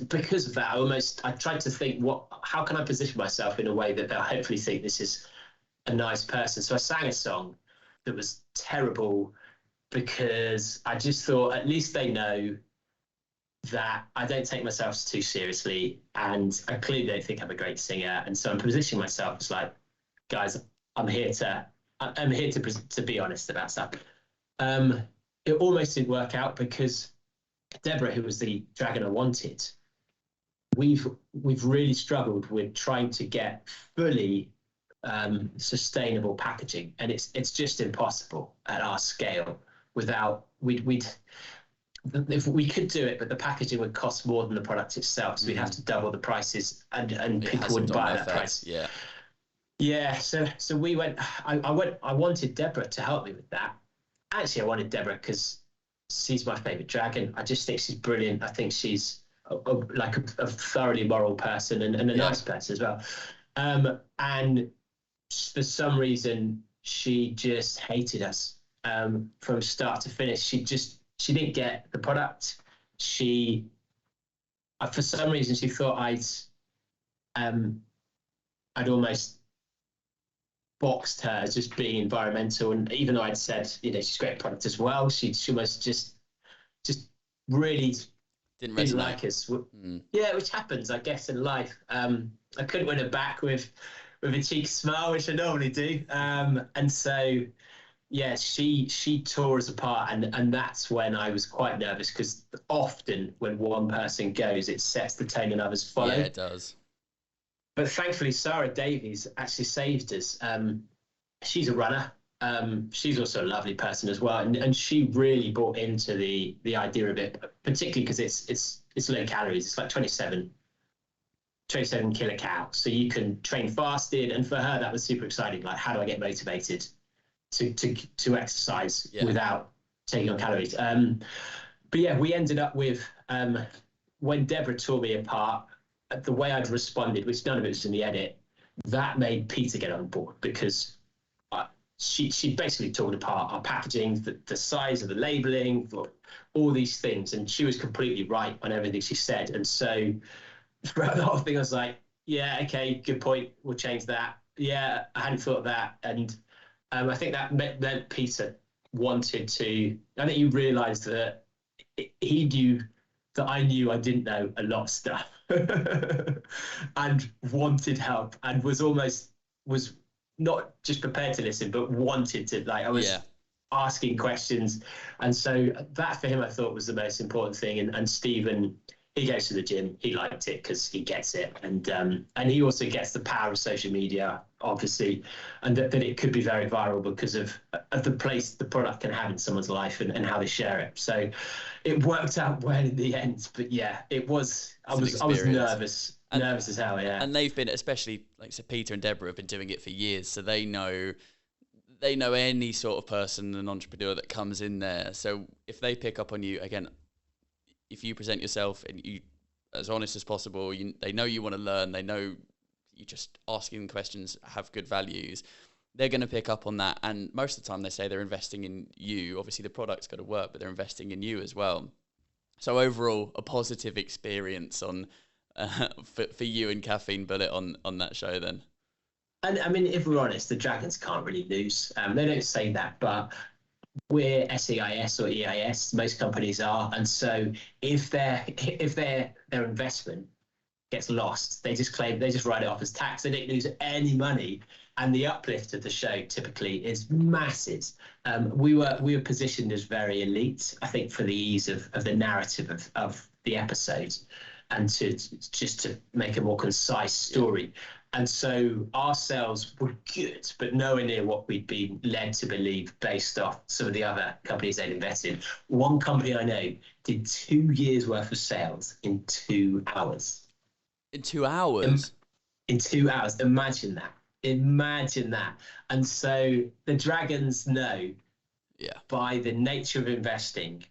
because of that, I tried to think, how can I position myself in a way that they'll hopefully think this is a nice person. So I sang a song that was terrible, because I just thought, at least they know that I don't take myself too seriously, and I clearly don't think I'm a great singer. And so I'm positioning myself as like, guys, I'm here to be honest about stuff. It almost didn't work out, because Deborah, who was the dragon I wanted, we've really struggled with trying to get fully sustainable packaging, and it's just impossible at our scale without we'd if we could do it, but the packaging would cost more than the product itself, so we'd have to double the prices, and It people has a wouldn't buy domino that effect. price. Yeah. Yeah, so we went. I wanted Deborah to help me with that. Actually, I wanted Deborah because she's my favorite dragon. I just think she's brilliant. I think she's a thoroughly moral person, and a Yeah. nice person as well. And for some reason, she just hated us from start to finish. She didn't get the product. She For some reason, she thought I'd almost boxed her as just being environmental, and even though I'd said, she's a great product as well, she was just really didn't like us. Yeah, which happens, I guess, in life. I couldn't win her back with a cheeky smile, which I normally do, and so yeah, she tore us apart, and that's when I was quite nervous, because often when one person goes, it sets the tone and others follow. Yeah, it does. But thankfully, Sarah Davies actually saved us. She's a runner. She's also a lovely person as well, and she really bought into the idea of it, particularly because it's low calories. It's like 27 kilocal, so you can train fasted. And for her, that was super exciting. Like, how do I get motivated to exercise without taking on calories? But yeah, we ended up with when Deborah tore me apart, the way I'd responded, which none of it was in the edit, that made Peter get on board, because she basically tore apart our packaging, the size of the labeling, all these things, and she was completely right on everything she said. And so throughout the whole thing, I was like, yeah, okay, good point, we'll change that. Yeah, I hadn't thought of that. And I think that meant Peter wanted to, I think you realised that he knew that I knew I didn't know a lot of stuff and wanted help, and was not just prepared to listen, but wanted to, like, I was asking questions. And so that for him, I thought, was the most important thing. And Stephen, he goes to the gym, he liked it because he gets it, and he also gets the power of social media, obviously, and that it could be very viral because of the place the product can have in someone's life, and how they share it. So it worked out well in the end. But yeah, it was, I was nervous as hell. Yeah. And they've been, especially like so Peter and Deborah have been doing it for years, so they know any sort of person, an entrepreneur that comes in there. So if they pick up on you again, if you present yourself and you as honest as possible, they know you want to learn, they know you just asking questions have good values, they're going to pick up on that. And most of the time they say they're investing in you. Obviously the product's got to work, but they're investing in you as well. So overall, a positive experience on for you and Caffeine Bullet on that show then. And I mean, if we're honest, the Dragons can't really lose. They don't say that, but we're SEIS or EIS. Most companies are, and so if their investment gets lost, they just write it off as tax. They don't lose any money, and the uplift of the show typically is massive. We were positioned as very elite, I think, for the ease of the narrative of the episode, and to make a more concise story. And so our sales were good, but nowhere near what we'd been led to believe based off some of the other companies they'd invested in. One company I know did 2 years worth of sales in 2 hours. In 2 hours? In 2 hours. Imagine that. And so the Dragons know, by the nature of investing,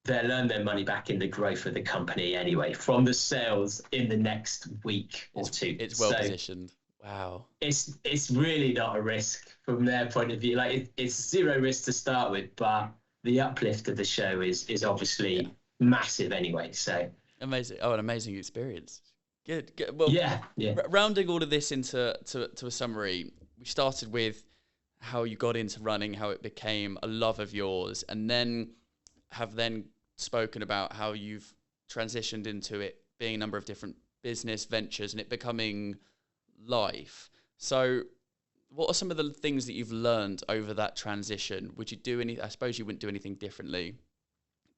they'll earn their money back in the growth of the company anyway, from the sales in the next week or two. It's well positioned. Wow. It's really not a risk from their point of view. Like, it's zero risk to start with, but the uplift of the show is obviously massive anyway. So amazing. Oh, an amazing experience. Good. Well, rounding all of this into a summary, we started with how you got into running, how it became a love of yours, and then have spoken about how you've transitioned into it being a number of different business ventures and it becoming life. So what are some of the things that you've learned over that transition? Would you do I suppose you wouldn't do anything differently,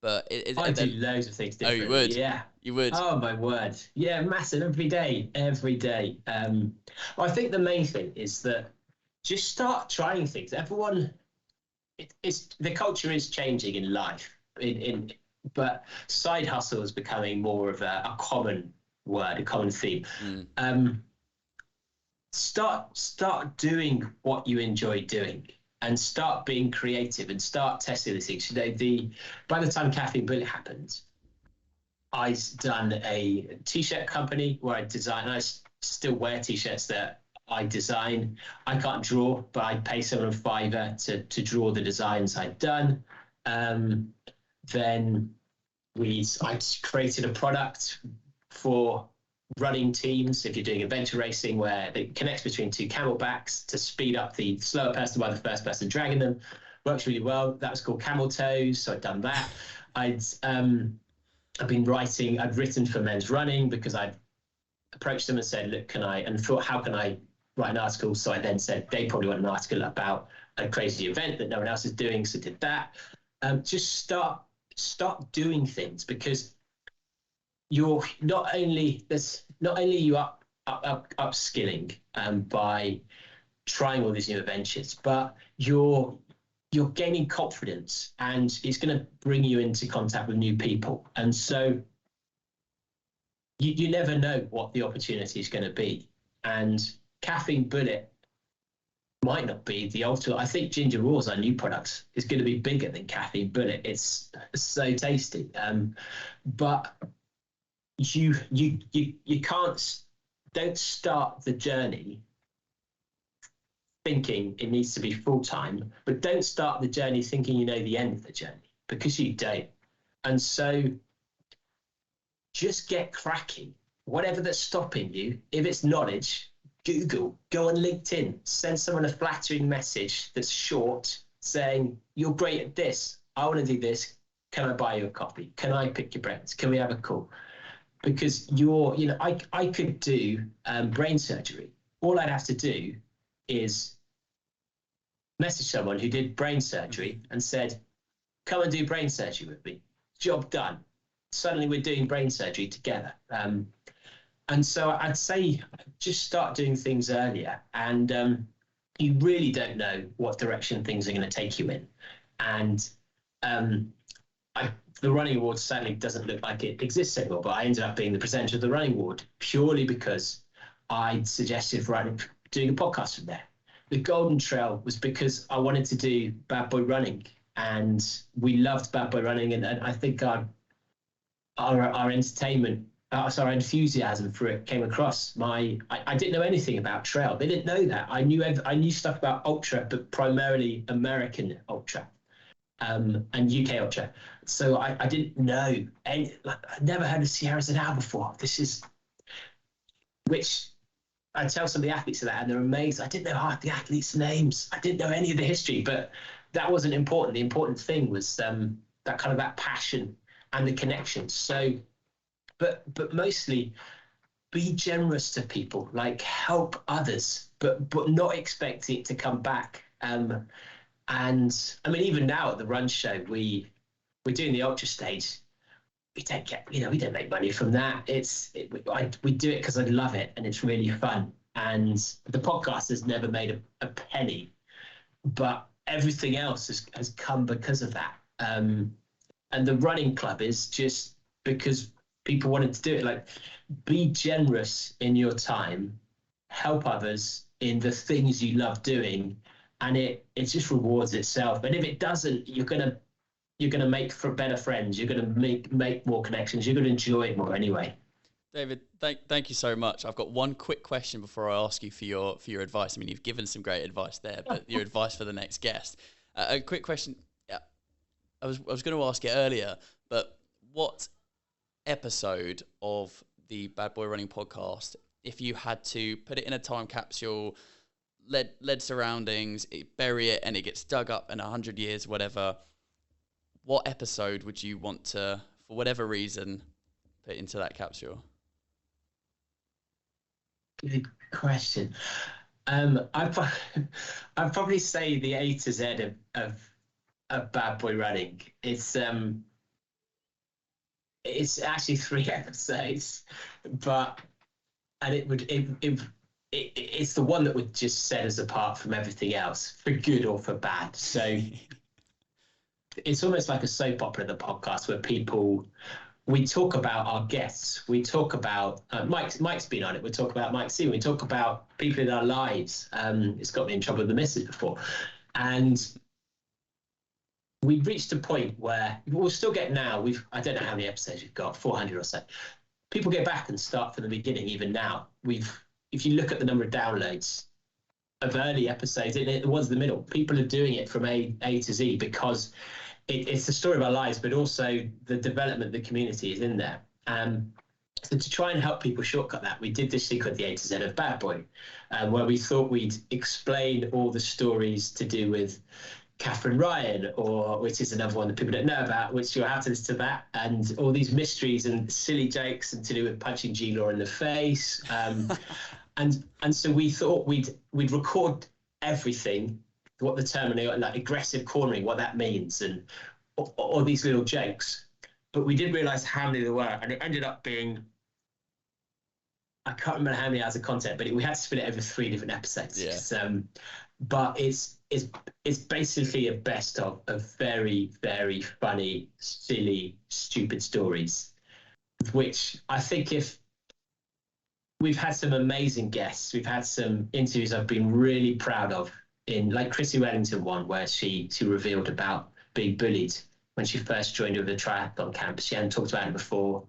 But I do loads of things oh, you differently. would, Yeah. you would. Oh my word. Yeah, massive every day, every day. Well, I think the main thing is that just start trying things. Everyone, it's the culture is changing in life. But side hustle is becoming more of a common word, a common theme. Mm. Start doing what you enjoy doing, and start being creative, and start testing these things. By the time Caffeine Bullet happened, I'd done a t-shirt company where I design. I still wear t-shirts that I design. I can't draw, but I pay someone a fiver to draw the designs I'd done. Then I created a product for running teams. If you're doing adventure racing, where it connects between two camelbacks to speed up the slower person by the first person dragging them, works really well. That was called Camel Toes, so I'd done that. I've been writing. I'd written for Men's Running because I'd approached them and said, "Look, how can I write an article?" So I then said they probably want an article about a crazy event that no one else is doing, so did that. Just start doing things, because you're not only you upskilling by trying all these new adventures, but you're gaining confidence, and it's going to bring you into contact with new people. And so you never know what the opportunity is going to be. And Caffeine Bullet might not be the ultimate. I think Ginger Raw's, our new product, is going to be bigger than Caffeine Bullet. It's so tasty. But you don't start the journey thinking it needs to be full-time, but don't start the journey thinking you know the end of the journey, because you don't. And so just get cracking. Whatever that's stopping you, if it's knowledge, Google, go on LinkedIn, send someone a flattering message that's short saying, "You're great at this. I want to do this. Can I buy you a coffee? Can I pick your brains? Can we have a call?" Because I could do brain surgery. All I'd have to do is message someone who did brain surgery and said, "Come and do brain surgery with me." Job done. Suddenly we're doing brain surgery together. And so I'd say just start doing things earlier, and you really don't know what direction things are going to take you in. And the Running Award sadly doesn't look like it exists anymore, but I ended up being the presenter of the Running Award purely because I suggested doing a podcast from there. The Golden Trail was because I wanted to do Bad Boy Running, and we loved Bad Boy Running, and I think our entertainment, our enthusiasm for it came across. I didn't know anything about trail. They didn't know that. I knew stuff about ultra, but primarily American ultra. And UK ultra. So I didn't know I'd never heard of Sierra Zadal before. Which I tell some of the athletes of that, and they're amazed. I didn't know half the athletes' names. I didn't know any of the history, but that wasn't important. The important thing was that passion and the connections. So, but mostly be generous to people, like help others, but not expect it to come back. And I mean, even now at the run show, we're doing the ultra stage. We don't make money from that. We do it because I love it, and it's really fun. And the podcast has never made a penny, but everything else has come because of that. And the running club is just because people wanted to do it. Like, be generous in your time, help others in the things you love doing, and it just rewards itself. And if it doesn't, you're gonna make for better friends. You're gonna make more connections. You're gonna enjoy it more anyway. David, thank you so much. I've got one quick question before I ask you for your advice. I mean, you've given some great advice there, but your advice for the next guest. A quick question. I was going to ask it earlier, but what episode of the Bad Boy Running podcast, if you had to put it in a time capsule, lead surroundings, bury it, and it gets dug up in 100 years, whatever, what episode would you want to, for whatever reason, put into that capsule? Good question. I'd probably say the A to Z of Bad Boy Running. It's it's actually 3 episodes, but and it's the one that would just set us apart from everything else, for good or for bad. So it's almost like a soap opera, the podcast, where we talk about our guests. We talk about Mike's been on it. We talk about Mike C. We talk about people in our lives. It's got me in trouble with the missus before, and we've reached a point where we'll still get now. I don't know how many episodes we've got, 400 or so. People get back and start from the beginning. Even now, if you look at the number of downloads of early episodes, it was the middle. People are doing it from A to Z because it's the story of our lives, but also the development, the community is in there. So to try and help people shortcut that, we did this thing called the A to Z of Bad Boy, where we thought we'd explain all the stories to do with Catherine Ryan, which is another one that people don't know about, which you'll have to listen to that, and all these mysteries and silly jokes and to do with punching G Law in the face. And so we thought we'd record everything, what the term like aggressive cornering, what that means, and all these little jokes. But we didn't realize how many there were, and it ended up being, I can't remember how many hours of content, but we had to split it over 3 different episodes. Yeah. But it's basically a best of very, very funny, silly, stupid stories, which I think if we've had some amazing guests, we've had some interviews I've been really proud of, in like Chrissy Wellington one, where she revealed about being bullied when she first joined with the triathlon camp. She hadn't talked about it before.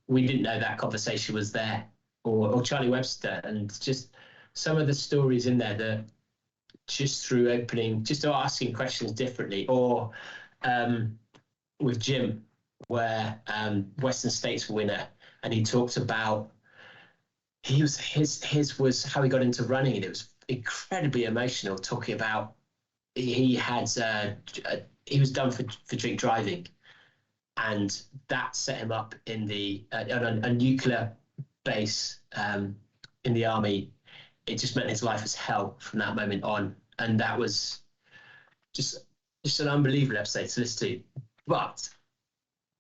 We didn't know that conversation was there, or Charlie Webster, and just some of the stories in there that just through opening, just asking questions differently, or with Jim, where Western States winner, and he talked about his was how he got into running, and it was incredibly emotional, talking about he was done for drink driving, and that set him up in a nuclear base in the army. It just meant his life was hell from that moment on, and that was just an unbelievable episode to listen to. But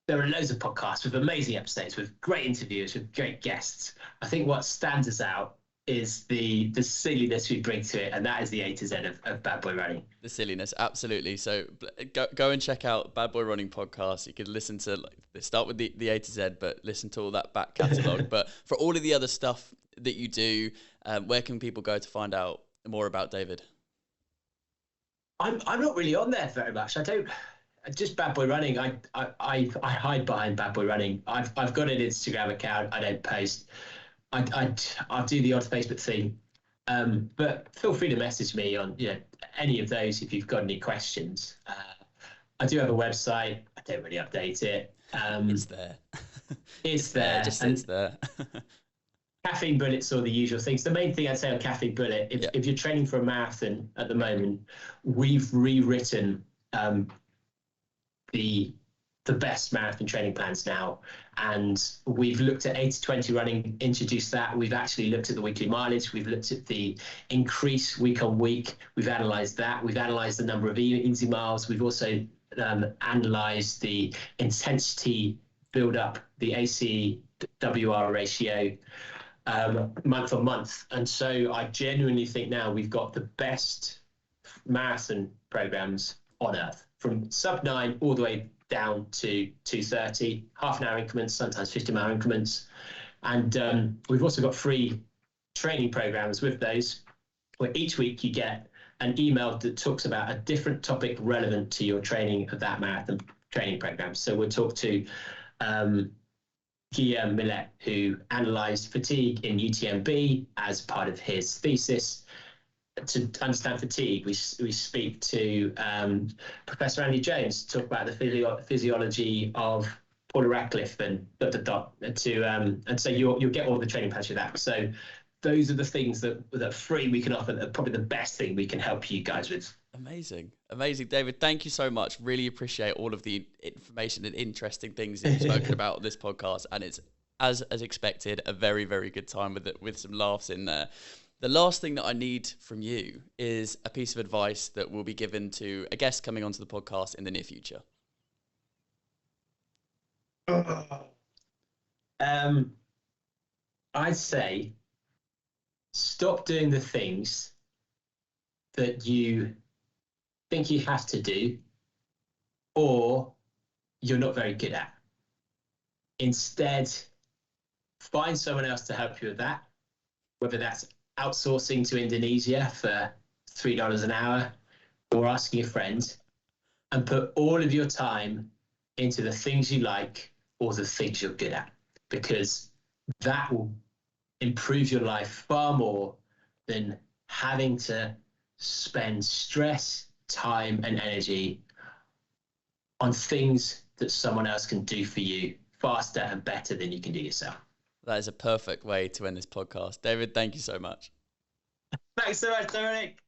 there are loads of podcasts with amazing episodes, with great interviews, with great guests. I think what stands us out is the silliness we bring to it, and that is the A to Z of Bad Boy Running. The silliness, absolutely. So go and check out Bad Boy Running podcast. You could listen to, start with the A to Z, but listen to all that back catalogue. But for all of the other stuff that you do, where can people go to find out more about David? I'm not really on there very much. I don't. Just Bad Boy Running. I hide behind Bad Boy Running. I've got an Instagram account. I don't post. I'll do the odd Facebook thing, but feel free to message me on any of those if you've got any questions. I do have a website. I don't really update it. It's there. It's there. Just sits there. Caffeine Bullet's all the usual things. The main thing I'd say on Caffeine Bullet, if you're training for a marathon at the moment, we've rewritten the best marathon training plans now, and we've looked at 80-20 running, introduced that. We've actually looked at the weekly mileage. We've looked at the increase week on week. We've analysed that. We've analysed the number of easy miles. We've also analysed the intensity build up, the ACWR ratio, month on month. And so I genuinely think now we've got the best marathon programs on earth, from sub 9 all the way down to 2:30, half-an-hour increments, sometimes 50-mile increments. And we've also got free training programs with those, where each week you get an email that talks about a different topic relevant to your training of that marathon training program. So we'll talk to Guillaume Millet, who analysed fatigue in UTMB as part of his thesis. To understand fatigue, we speak to Professor Andy Jones to talk about the physiology of Paula Radcliffe and and so you'll get all the training plans for that. So those are the things that free we can offer, that are probably the best thing we can help you guys with. Amazing, David. Thank you so much. Really appreciate all of the information and interesting things that you've spoken about on this podcast, and it's as expected a very, very good time with some laughs in there. The last thing that I need from you is a piece of advice that will be given to a guest coming onto the podcast in the near future. Um, I'd say stop doing the things that you think you have to do or you're not very good at. Instead, find someone else to help you with that, whether that's outsourcing to Indonesia for $3 an hour or asking a friend, and put all of your time into the things you like or the things you're good at, because that will improve your life far more than having to spend stress, time, and energy on things that someone else can do for you faster and better than you can do yourself. That is a perfect way to end this podcast. David, thank you so much. Thanks so much, Dominic.